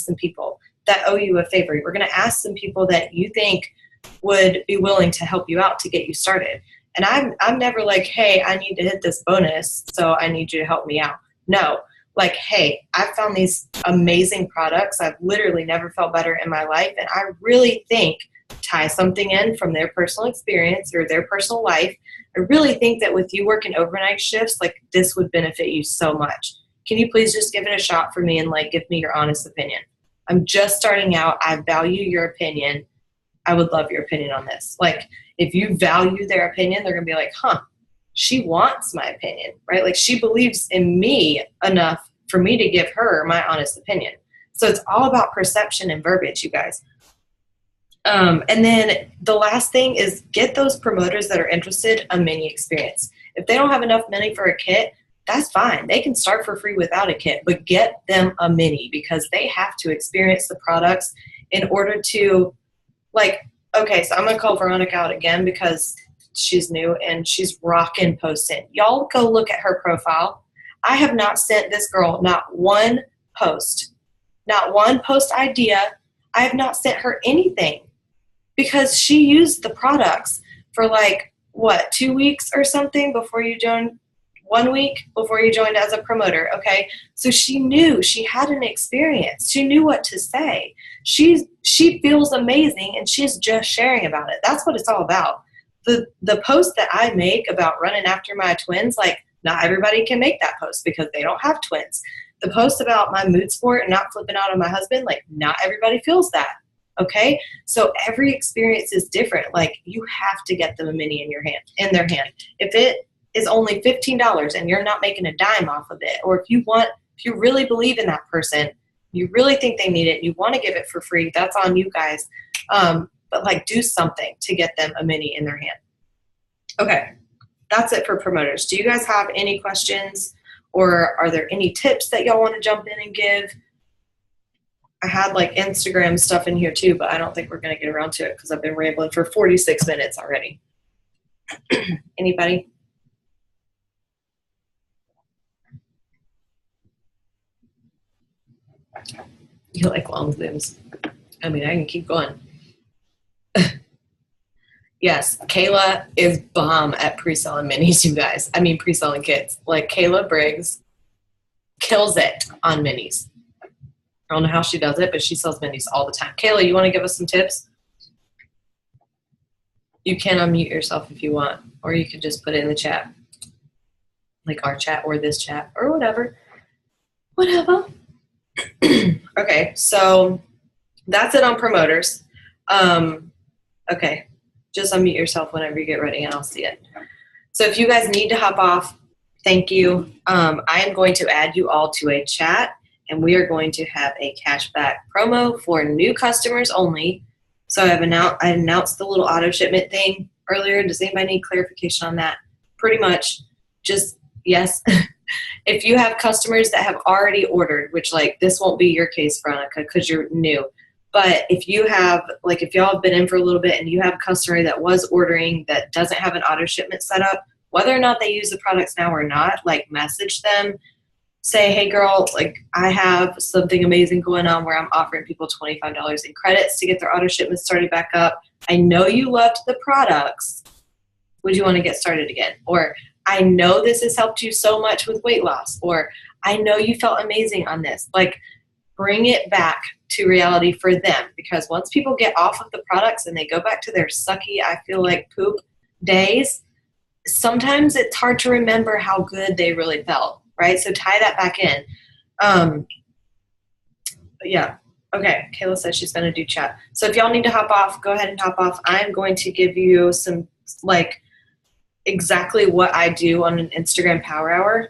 some people that owe you a favor. We're going to ask some people that you think would be willing to help you out to get you started. And I'm never like, hey, I need to hit this bonus, so I need you to help me out. No, like, hey, I found these amazing products. I've literally never felt better in my life. And I really think, tie something in from their personal experience or their personal life, I really think that with you working overnight shifts, like, this would benefit you so much. Can you please just give it a shot for me and like give me your honest opinion? I'm just starting out. I value your opinion. I would love your opinion on this. Like, if you value their opinion, they're going to be like, huh, she wants my opinion, right? Like, she believes in me enough for me to give her my honest opinion. So it's all about perception and verbiage, you guys. And then the last thing is get those promoters that are interested a mini experience. If they don't have enough money for a kit, that's fine. They can start for free without a kit, but get them a mini because they have to experience the products in order to, like, okay, so I'm going to call Veronica out again because she's new and she's rocking posting. Y'all go look at her profile. I have not sent this girl not one post idea. I have not sent her anything because she used the products for like, 2 weeks or something before you joined, 1 week before you joined as a promoter, okay? So she knew, she had an experience. She knew what to say. She feels amazing and she's just sharing about it. That's what it's all about. The post that I make about running after my twins, like, not everybody can make that post because they don't have twins. The post about my mood sport and not flipping out on my husband, like, not everybody feels that, okay? So every experience is different. Like, you have to get them a mini in their hand. If it is only $15 and you're not making a dime off of it, or if you really believe in that person, you really think they need it, you want to give it for free, that's on you guys. But like, do something to get them a mini in their hand. Okay, that's it for promoters. Do you guys have any questions, or are there any tips that y'all want to jump in and give? I had like Instagram stuff in here too, but I don't think we're going to get around to it because I've been rambling for 46 minutes already. Anybody? You like long zooms. I mean, I can keep going. Yes, Kayla is bomb at pre-selling minis, you guys. I mean, pre-selling kits. Like, Kayla Briggs kills it on minis. I don't know how she does it, but she sells minis all the time. Kayla, you want to give us some tips? You can unmute yourself if you want, or you could just put it in the chat. Like our chat or this chat or whatever. Whatever. Okay, so that's it on promoters. Okay, just unmute yourself whenever you get ready and I'll see it. So if you guys need to hop off, thank you. I am going to add you all to a chat, and we are going to have a cashback promo for new customers only. So I announced the little auto shipment thing earlier. Does anybody need clarification on that? Pretty much just yes. If you have customers that have already ordered, which, like, this won't be your case, Veronica, because you're new. But if you have, like, if y'all have been in for a little bit and you have a customer that was ordering that doesn't have an auto shipment set up, whether or not they use the products now or not, like, message them say, hey girl, like I have something amazing going on where I'm offering people $25 in credits to get their auto shipment started back up. I know you loved the products. Would you want to get started again? Or I know this has helped you so much with weight loss. Or I know you felt amazing on this. Like, bring it back to reality for them, because once people get off of the products and they go back to their sucky, I feel like poop days, sometimes it's hard to remember how good they really felt, right? So tie that back in. But yeah. Okay. Kayla says she's going to do chat. So if y'all need to hop off, go ahead and hop off. I'm going to give you some, like, exactly what I do on an Instagram Power Hour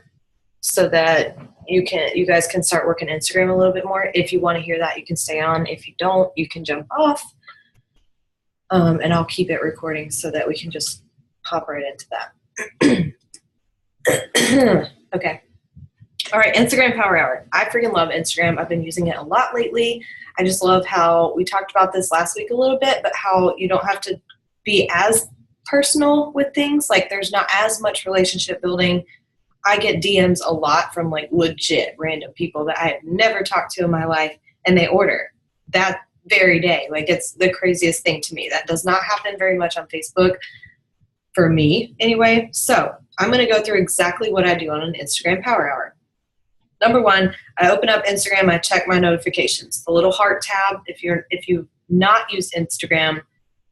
so that you guys can start working Instagram a little bit more. If you want to hear that, you can stay on. If you don't, you can jump off. And I'll keep it recording so that we can just hop right into that. Okay. All right, Instagram Power Hour. I freaking love Instagram. I've been using it a lot lately. I just love how we talked about this last week a little bit, but how you don't have to be as personal with things. Like, there's not as much relationship building. I get DMs a lot from like legit random people that I have never talked to in my life, and they order that very day. Like, it's the craziest thing to me. That does not happen very much on Facebook for me anyway. So I'm going to go through exactly what I do on an Instagram Power Hour. Number one, I open up Instagram, I check my notifications. The little heart tab, if you've not used Instagram,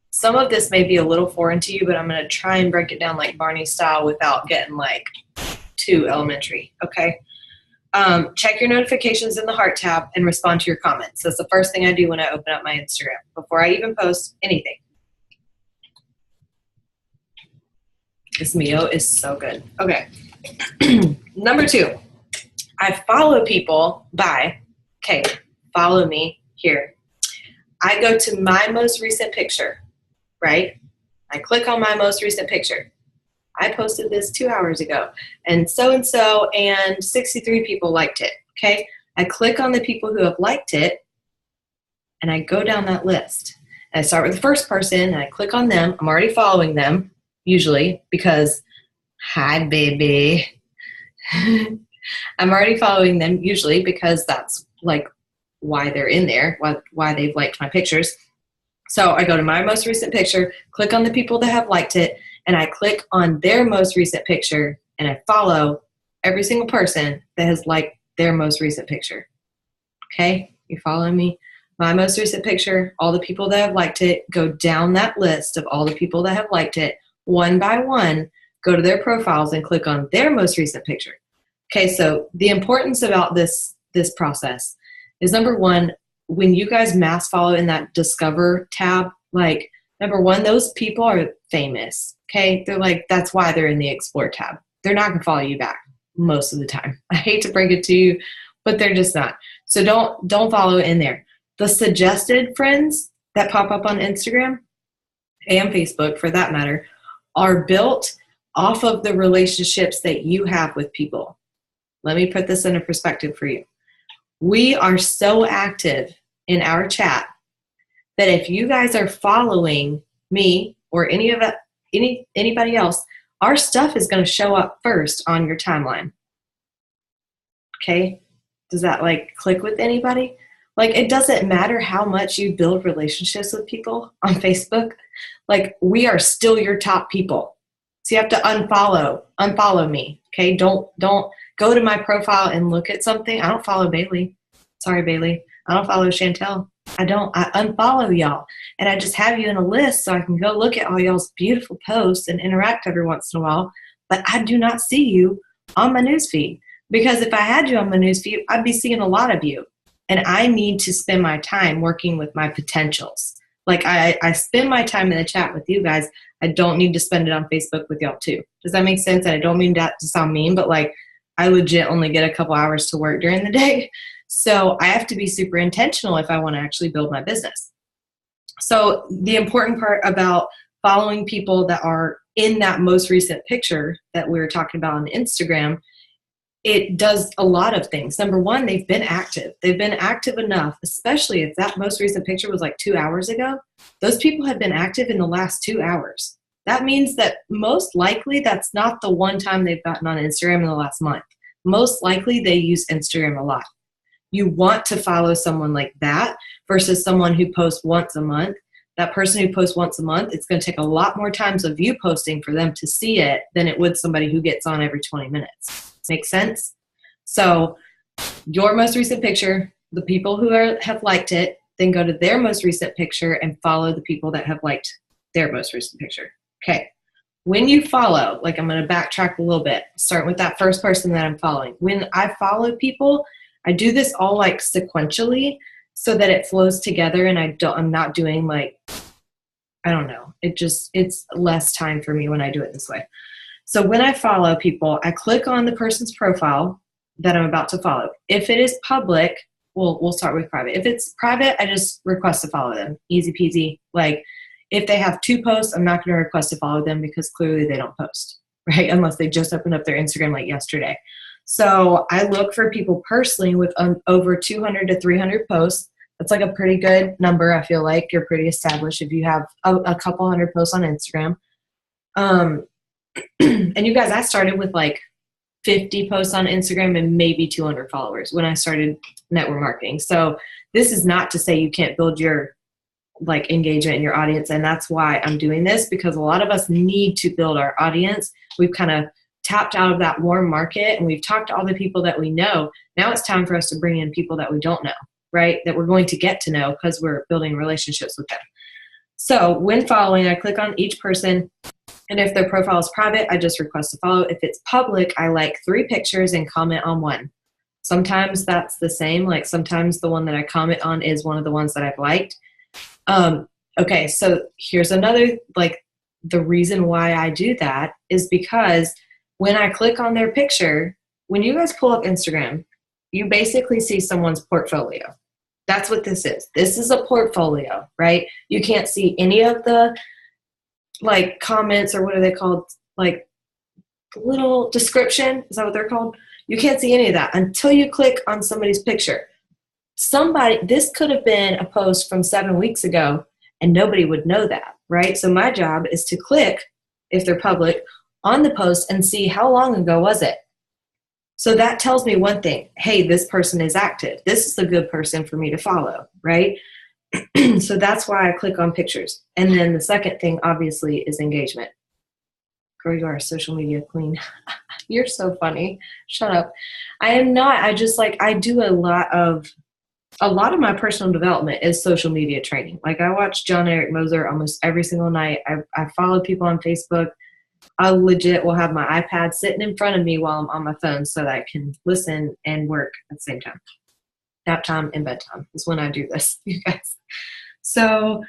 some of this may be a little foreign to you, but I'm going to try and break it down like Barney style without getting like too elementary, okay? Check your notifications in the heart tab and respond to your comments. That's the first thing I do when I open up my Instagram before I even post anything. This Mio is so good. Okay. Number two, I follow people by, okay, follow me here. I go to my most recent picture, right? I click on my most recent picture. I posted this 2 hours ago, and 63 people liked it, okay? I click on the people who have liked it, and I go down that list. And I start with the first person, and I click on them. I'm already following them, usually, because, hi, baby. I'm already following them, usually, because that's, like, why they're in there, why they've liked my pictures. So I go to my most recent picture, click on the people that have liked it, and I click on their most recent picture, and I follow every single person that has liked their most recent picture. Okay? You following me? My most recent picture, all the people that have liked it, go down that list of all the people that have liked it, one by one, go to their profiles and click on their most recent picture. Okay, so the importance about this process is, number one, when you guys mass follow in that Discover tab, like, number one, those people are famous, okay? They're like, that's why they're in the Explore tab. They're not going to follow you back most of the time. I hate to break it to you, but they're just not. So don't follow in there. The suggested friends that pop up on Instagram and Facebook, for that matter, are built off of the relationships that you have with people. Let me put this into perspective for you. We are so active in our chat that if you guys are following me or anybody else, our stuff is going to show up first on your timeline. Okay? Does that like click with anybody? Like, it doesn't matter how much you build relationships with people on Facebook. Like, we are still your top people. So you have to unfollow me. Okay? Don't go to my profile and look at something. I don't follow Bailey. Sorry, Bailey. I don't follow Chantel. I unfollow y'all. And I just have you in a list so I can go look at all y'all's beautiful posts and interact every once in a while. But I do not see you on my newsfeed, because if I had you on my newsfeed, I'd be seeing a lot of you. And I need to spend my time working with my potentials. Like, I spend my time in the chat with you guys. I don't need to spend it on Facebook with y'all too. Does that make sense? And I don't mean that to sound mean, but like, I legit only get a couple hours to work during the day. So I have to be super intentional if I want to actually build my business. So the important part about following people that are in that most recent picture that we were talking about on Instagram, it does a lot of things. Number one, they've been active. They've been active enough, especially if that most recent picture was like 2 hours ago. Those people have been active in the last 2 hours. That means that most likely that's not the one time they've gotten on Instagram in the last month. most likely they use Instagram a lot. You want to follow someone like that versus someone who posts once a month. That person who posts once a month, it's going to take a lot more times of you posting for them to see it than it would somebody who gets on every 20 minutes. Make sense? So your most recent picture, the people who have liked it, then go to their most recent picture and follow the people that have liked their most recent picture. Okay. When you follow, like I'm going to backtrack a little bit, starting with that first person that I'm following. When I follow people, I do this all like sequentially so that it flows together and I'm not doing like, I don't know. It's less time for me when I do it this way. So when I follow people, I click on the person's profile that I'm about to follow. If it is public, we'll start with private. If it's private, I just request to follow them. Easy peasy. Like if they have 2 posts, I'm not going to request to follow them because clearly they don't post, right? Unless they just opened up their Instagram like yesterday. So I look for people personally with over 200 to 300 posts. That's like a pretty good number. I feel like you're pretty established if you have a couple hundred posts on Instagram. And you guys, I started with like 50 posts on Instagram and maybe 200 followers when I started network marketing. So this is not to say you can't build your like engagement in your audience. And that's why I'm doing this, because a lot of us need to build our audience. We've kind of tapped out of that warm market and we've talked to all the people that we know. Now it's time for us to bring in people that we don't know, right? That we're going to get to know because we're building relationships with them. So when following, I click on each person, and if their profile is private, I just request to follow. If it's public, I like 3 pictures and comment on 1. Sometimes that's the same. Like sometimes the one that I comment on is one of the ones that I've liked. Okay, so here's another, like the reason why I do that is because when I click on their picture, when you guys pull up Instagram, you basically see someone's portfolio. That's what this is. This is a portfolio, right? You can't see any of the like comments or what are they called? Like little description. Is that what they're called? You can't see any of that until you click on somebody's picture. This could have been a post from 7 weeks ago and nobody would know that, right? So my job is to click, if they're public, on the post and see how long ago was it. So that tells me one thing. Hey, this person is active. This is a good person for me to follow, right? So that's why I click on pictures. And then the second thing, obviously, is engagement. Girl, you are a social media queen. You're so funny. Shut up. I am not. I just I do a lot of my personal development is social media training. Like I watch John Eric Moser almost every single night. I follow people on Facebook. I legit will have my iPad sitting in front of me while I'm on my phone so that I can listen and work at the same time. Nap time and bedtime is when I do this, you guys. So,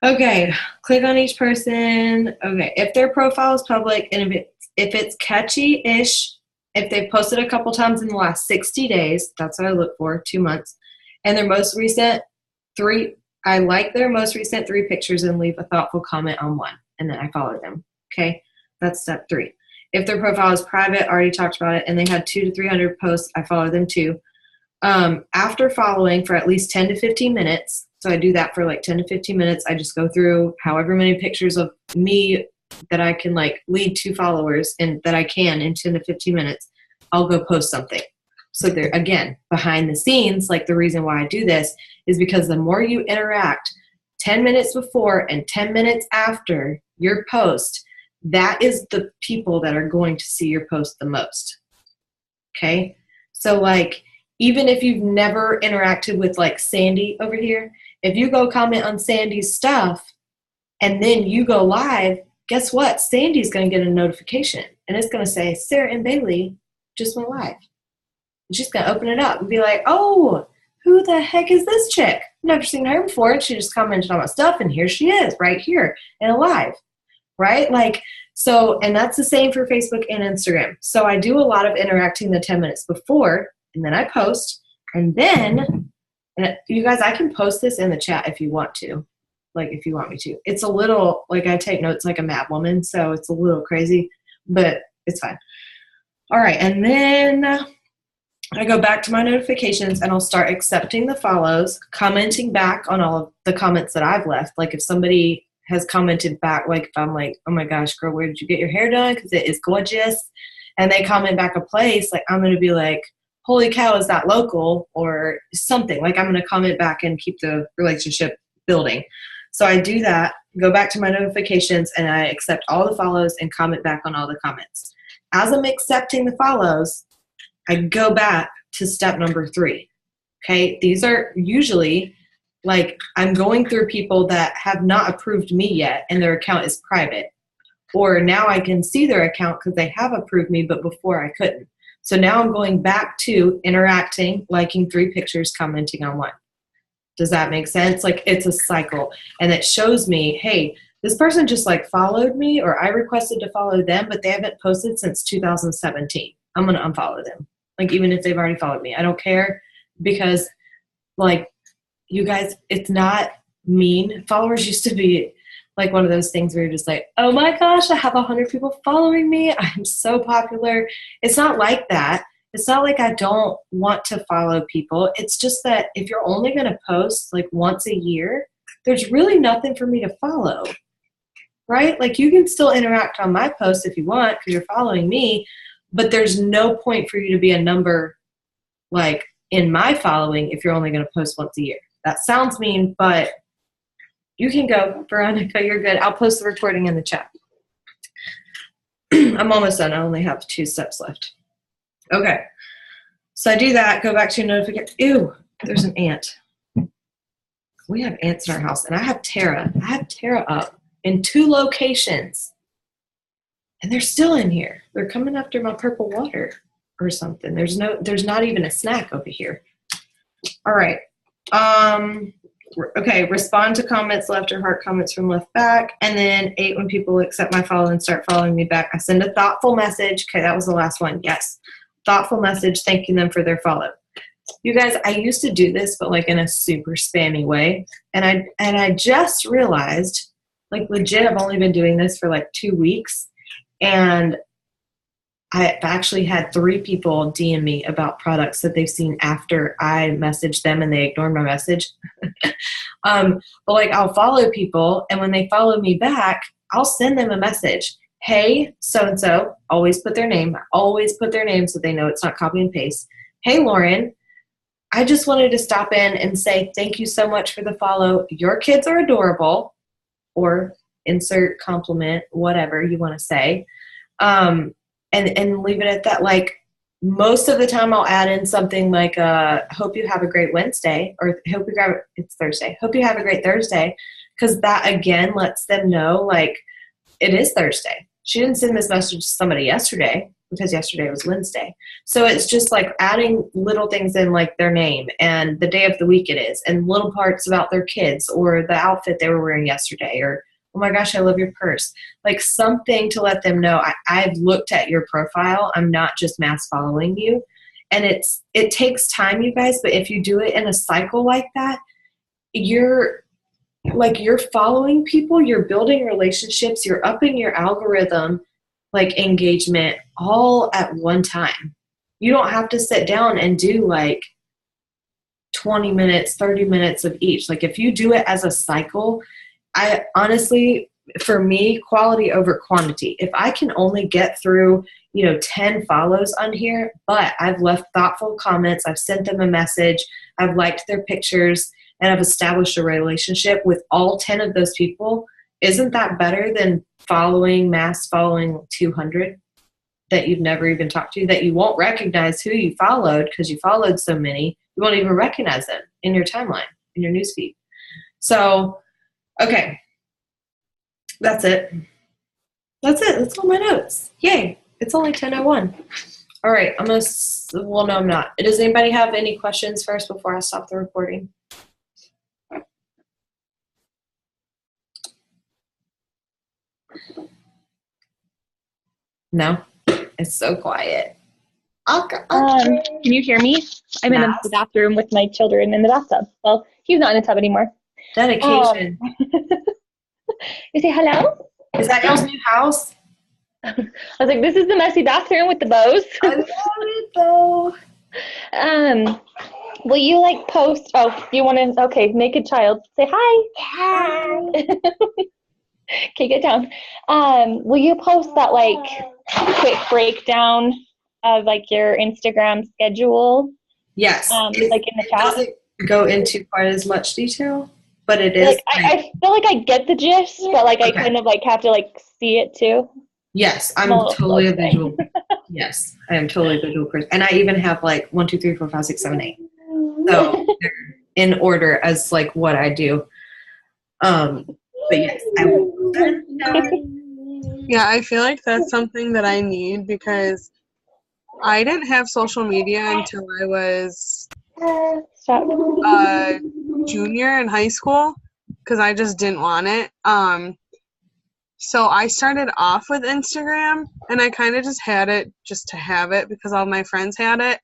okay, click on each person. Okay, if their profile is public and if it's catchy-ish, if they've posted a couple times in the last 60 days, that's what I look for, 2 months. And their most recent 3, I like their most recent 3 pictures and leave a thoughtful comment on 1. And then I follow them, okay? That's step 3. If their profile is private, already talked about it, and they had 200 to 300 posts, I follow them too. After following for at least 10 to 15 minutes, so I do that for like 10 to 15 minutes, I just go through however many pictures of me that I can lead 2 followers and that I can in 10 to 15 minutes, I'll go post something. So there, again, behind the scenes, the reason why I do this is because the more you interact 10 minutes before and 10 minutes after your post, that is the people that are going to see your post the most. Okay? So even if you've never interacted with Sandy over here, if you go comment on Sandy's stuff and then you go live, guess what? Sandy's going to get a notification and it's going to say, Sarah and Bailey just went live. And she's going to open it up and be like, oh, who the heck is this chick? Never seen her before. And she just commented on my stuff and here she is right here in a live, right? So, and that's the same for Facebook and Instagram. So I do a lot of interacting the 10 minutes before and then I post and then, and you guys, I can post this in the chat if you want to, if you want me to. It's a little, I take notes like a mad woman, so it's a little crazy, but it's fine. All right, and then I go back to my notifications and I'll start accepting the follows, commenting back on all of the comments that I've left. If somebody has commented back, if I'm oh my gosh, girl, where did you get your hair done? Because it is gorgeous. and they comment back a place, like I'm going to be like, holy cow, is that local or something? Like I'm going to comment back and keep the relationship building. So I do that, go back to my notifications, and I accept all the follows and comment back on all the comments. As I'm accepting the follows, I go back to step number 3. Okay, these are usually like I'm going through people that have not approved me yet and their account is private. Or now I can see their account because they have approved me, but before I couldn't. So now I'm going back to interacting, liking 3 pictures, commenting on 1. Does that make sense? Like it's a cycle. And it shows me, hey, this person just like followed me, or I requested to follow them, but they haven't posted since 2017. I'm going to unfollow them. Like even if they've already followed me, I don't care, because like you guys, it's not mean. Followers used to be like one of those things where you're just like, oh my gosh, I have 100 people following me. I'm so popular. It's not like that. It's not like I don't want to follow people. It's just that if you're only going to post like once a year, there's really nothing for me to follow, right? Like you can still interact on my posts if you want because you're following me, but there's no point for you to be a number like in my following if you're only going to post once a year. That sounds mean, but you can go, Veronica, you're good. I'll post the recording in the chat. I'm almost done. I only have 2 steps left. Okay. So I do that, go back to notification. Ew, there's an ant. We have ants in our house, and I have Tara. I have Tara up in 2 locations, and they're still in here. They're coming after my purple water or something. There's not even a snack over here. All right. Okay, respond to comments left or heart comments from left back. And then 8, when people accept my follow and start following me back, I send a thoughtful message. Okay, that was the last one. Yes. Thoughtful message thanking them for their follow. You guys, I used to do this, but like in a super spammy way. And I just realized, like legit, I've only been doing this for like 2 weeks. And I actually had 3 people DM me about products that they've seen after I messaged them and they ignored my message. But like I'll follow people, and when they follow me back, I'll send them a message. Hey, so-and-so, always put their name so they know it's not copy and paste. Hey, Lauren, I just wanted to stop in and say thank you so much for the follow. Your kids are adorable, or insert compliment, whatever you want to say. And leave it at that. Like most of the time I'll add in something like, hope you have a great Wednesday, or it's Thursday. Hope you have a great Thursday. Cause that again lets them know like it is Thursday. She didn't send this message to somebody yesterday because yesterday was Wednesday. So it's just like adding little things in like their name and the day of the week it is, and little parts about their kids or the outfit they were wearing yesterday, or oh my gosh, I love your purse. Like something to let them know I've looked at your profile. I'm not just mass following you. And it takes time, you guys, but if you do it in a cycle like that, you're following people, you're building relationships, you're upping your algorithm, like engagement all at one time. You don't have to sit down and do like 20 minutes, 30 minutes of each. Like if you do it as a cycle, I honestly, for me, quality over quantity. If I can only get through, 10 follows on here, but I've left thoughtful comments, I've sent them a message, I've liked their pictures, and I've established a relationship with all 10 of those people, isn't that better than mass following 200 that you've never even talked to, that you won't recognize who you followed because you followed so many, you won't even recognize them in your timeline, in your newsfeed. So, okay, that's it. That's all my notes. Yay, it's only 10:01. All right, no, I'm not. Does anybody have any questions first before I stop the recording? No, it's so quiet. Can you hear me? I'm in the bathroom with my children in the bathtub. Well, he's not in the tub anymore. Dedication. You say hello? Is that y'all's new house? I was like, this is the messy bathroom with the bows. I love it though. Will you post? Oh, you want to? Okay, naked child. Say hi. Hi. Okay, get down. Will you post that quick breakdown of like your Instagram schedule? Yes. Like in the It chat? doesn't go into quite as much detail, but it is. Like I feel like I get the gist, but like I Okay. kind of like have to like see it too. Yes, I'm Well, totally a okay. visual. Yes, I am totally a visual person. And I even have like 1, 2, 3, 4, 5, 6, 7, 8. So they're in order as like what I do. But yes, I will. Yeah, I feel like that's something that I need because I didn't have social media until I was Stop. junior in high school because I just didn't want it. So I started off with Instagram and I kind of just had it just to have it because all my friends had it.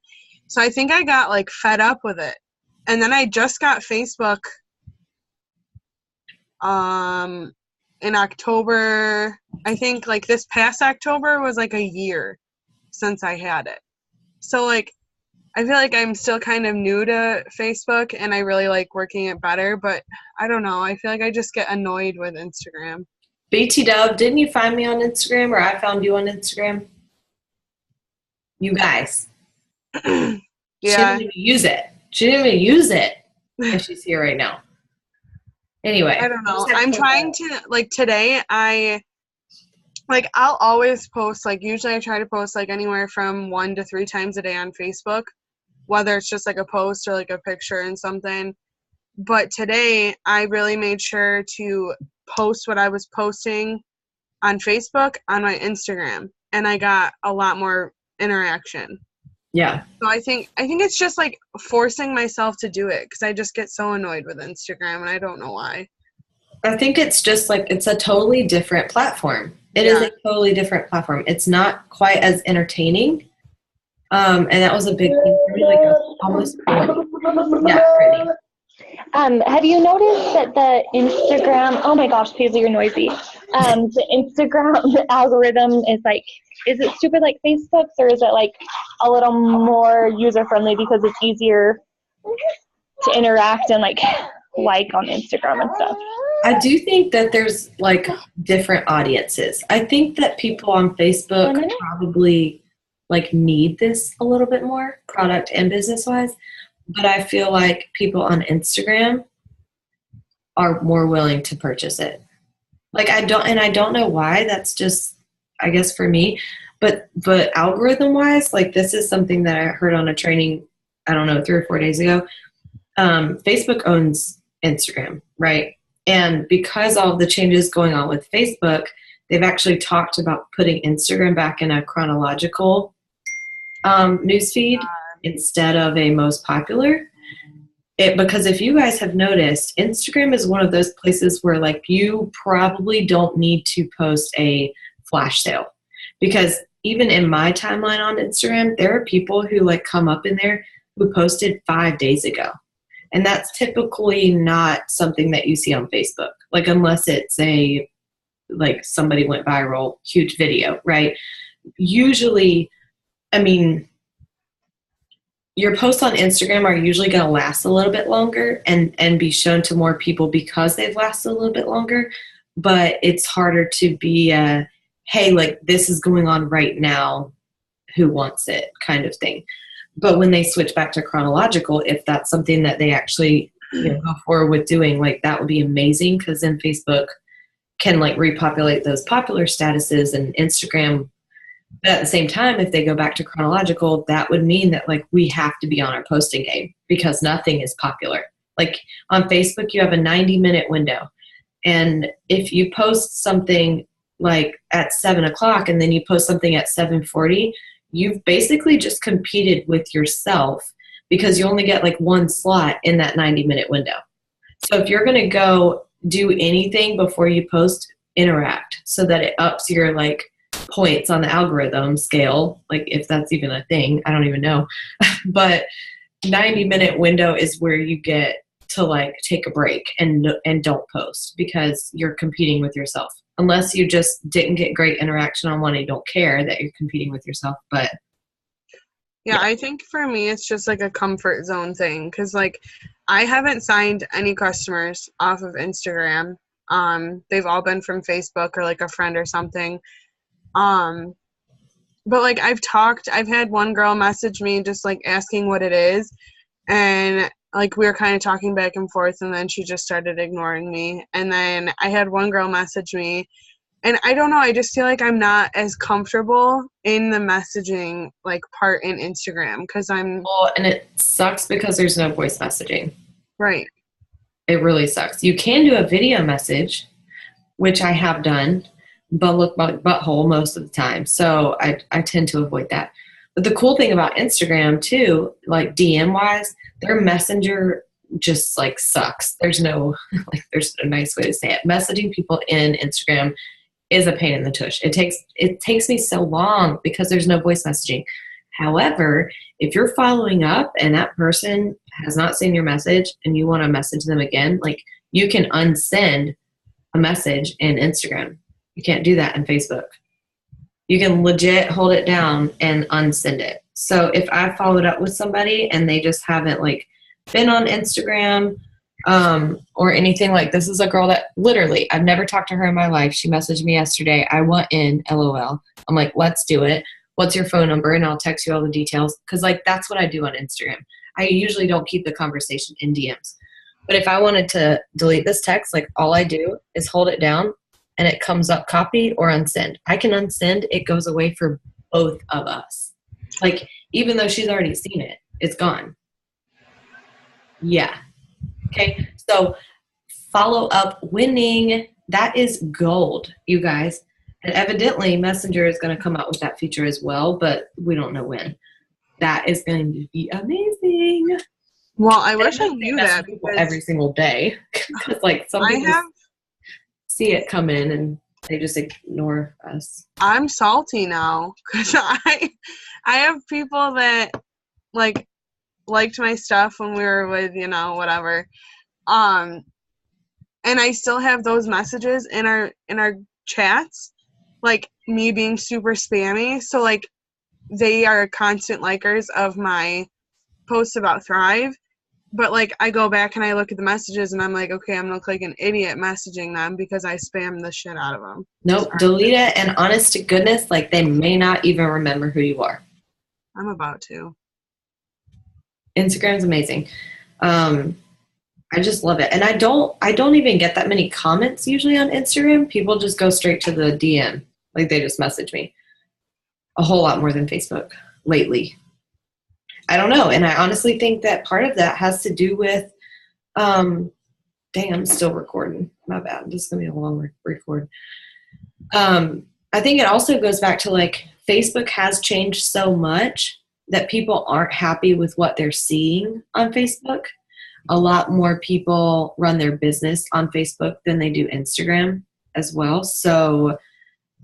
So I think I got like fed up with it. And then I just got Facebook in October. I think like this past October was like a year since I had it. So like I feel like I'm still kind of new to Facebook and I really like working it better, but I don't know. I feel like I just get annoyed with Instagram. BT Dove, didn't you find me on Instagram or I found you on Instagram? You guys. Yeah. She didn't even use it. She didn't even use it. And she's here right now. Anyway. I don't know. I'm trying to, like today, I'll always post, like usually I try to post like anywhere from 1 to 3 times a day on Facebook, whether it's just like a post or like a picture and something. But today I really made sure to post what I was posting on Facebook on my Instagram, and I got a lot more interaction. Yeah. So I think it's just like forcing myself to do it because I just get so annoyed with Instagram and I don't know why. I think it's just like it's a totally different platform. It is a totally different platform. It's not quite as entertaining. And that was a big thing for me, like almost Brittany. Have you noticed that the Instagram, oh my gosh, Paisley, you're noisy. The Instagram algorithm is like, is it stupid like Facebook's, or is it like a little more user friendly because it's easier to interact and like on Instagram and stuff? I do think that there's like different audiences. I think that people on Facebook probably like need this a little bit more, product and business wise. But I feel like people on Instagram are more willing to purchase it. Like I don't know why. That's just, I guess, for me. But algorithm wise, like this is something that I heard on a training, I don't know, 3 or 4 days ago. Facebook owns Instagram, right? And because all of the changes going on with Facebook, they've actually talked about putting Instagram back in a chronological newsfeed instead of a most popular. Because if you guys have noticed, Instagram is one of those places where like you probably don't need to post a flash sale, because even in my timeline on Instagram, there are people who like come up in there who posted 5 days ago. And that's typically not something that you see on Facebook, like unless it's like somebody went viral, huge video, right? Usually, I mean, your posts on Instagram are usually going to last a little bit longer and be shown to more people because they've lasted a little bit longer. But it's harder to be hey, like this is going on right now, who wants it kind of thing. But when they switch back to chronological, if that's something that they actually go forward with doing, like that would be amazing, because then Facebook can like repopulate those popular statuses and Instagram. But at the same time, if they go back to chronological, that would mean that like we have to be on our posting game because nothing is popular. Like on Facebook, you have a 90-minute window. And if you post something like at 7 o'clock and then you post something at 7:40, you've basically just competed with yourself because you only get like one slot in that 90-minute window. So if you're going to go do anything before you post, interact so that it ups your like points on the algorithm scale, like if that's even a thing, I don't even know. But 90-minute window is where you get to like take a break and don't post because you're competing with yourself. Unless you just didn't get great interaction on one and you don't care that you're competing with yourself. But yeah, I think for me it's just like a comfort zone thing, because like I haven't signed any customers off of Instagram. They've all been from Facebook or like a friend or something. But like I've had one girl message me just like asking what it is, and like we were kind of talking back and forth, and then she just started ignoring me. And then I had one girl message me, and I don't know, I just feel like I'm not as comfortable in the messaging like part in Instagram because Well, and it sucks because there's no voice messaging. right. It really sucks. You can do a video message, which I have done, but look my butthole most of the time. So I tend to avoid that. But the cool thing about Instagram too, like DM wise, their messenger just like sucks. There's no there's a nice way to say it. Messaging people in Instagram is a pain in the tush. It takes me so long because there's no voice messaging. However, if you're following up and that person has not seen your message and you want to message them again, like you can unsend a message in Instagram. You can't do that in Facebook. You can legit hold it down and unsend it. So if I followed up with somebody and they just haven't like been on Instagram or anything, like this is a girl that literally I've never talked to her in my life. She messaged me yesterday. I want in, LOL. I'm like, let's do it. What's your phone number? And I'll text you all the details. Cause like that's what I do on Instagram. I usually don't keep the conversation in DMs. But if I wanted to delete this text, like all I do is hold it down and it comes up copy or unsend. I can unsend, it goes away for both of us. Like, even though she's already seen it, it's gone. Yeah. Okay. So follow up winning, that is gold, you guys. And evidently Messenger is going to come out with that feature as well, but we don't know when. That is going to be amazing. Well, I wish I knew that every single day. Because like some people see it come in and they just ignore us. I'm salty now because I have people that like liked my stuff when we were with, you know, whatever. And I still have those messages in our chats, like me being super spammy. So like they are constant likers of my posts about Thrive. But, like, I go back and I look at the messages and I'm like, okay, I'm going to look like an idiot messaging them because I spam the shit out of them. Nope, delete it. And honest to goodness, like, they may not even remember who you are. I'm about to. Instagram's amazing. I just love it. And I don't even get that many comments usually on Instagram. People just go straight to the DM. Like, they just message me. A whole lot more than Facebook lately. I don't know. And I honestly think that part of that has to do with, dang, I'm still recording. My bad. This is going to be a long record. I think it also goes back to like Facebook has changed so much that people aren't happy with what they're seeing on Facebook. A lot more people run their business on Facebook than they do Instagram as well. So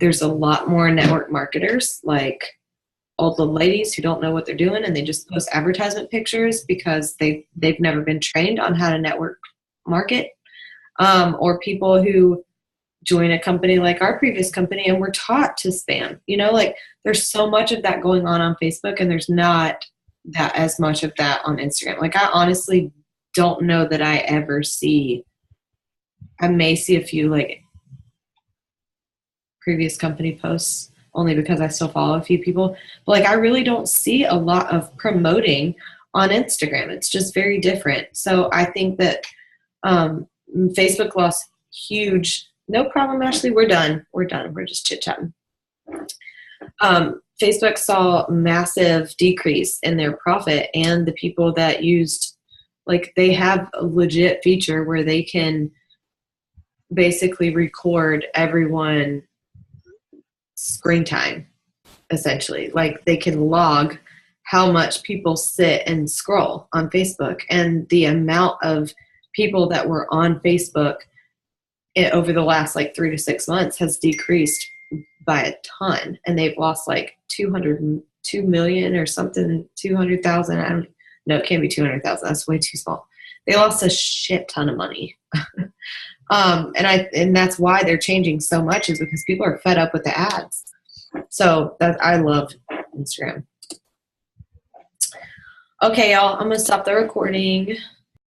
there's a lot more network marketers like old little ladies who don't know what they're doing and they just post advertisement pictures because they've never been trained on how to network market, or people who join a company like our previous company and were taught to spam. You know, like there's so much of that going on Facebook and there's not that as much of that on Instagram. Like I honestly don't know that I ever see, I may see a few like previous company posts only because I still follow a few people. But like I really don't see a lot of promoting on Instagram. It's just very different. So I think that Facebook lost huge, no problem, Ashley, we're done. We're just chit-chatting. Facebook saw massive decrease in their profit and the people that used, like they have a legit feature where they can basically record everyone screen time, essentially. Like they can log how much people sit and scroll on Facebook, and the amount of people that were on Facebook over the last like 3 to 6 months has decreased by a ton, and they've lost like 202 million or something, 200,000. I don't know. It can't be 200,000. That's way too small. They lost a shit ton of money. And that's why they're changing so much, is because people are fed up with the ads. So I love Instagram. Okay, y'all, I'm gonna stop the recording.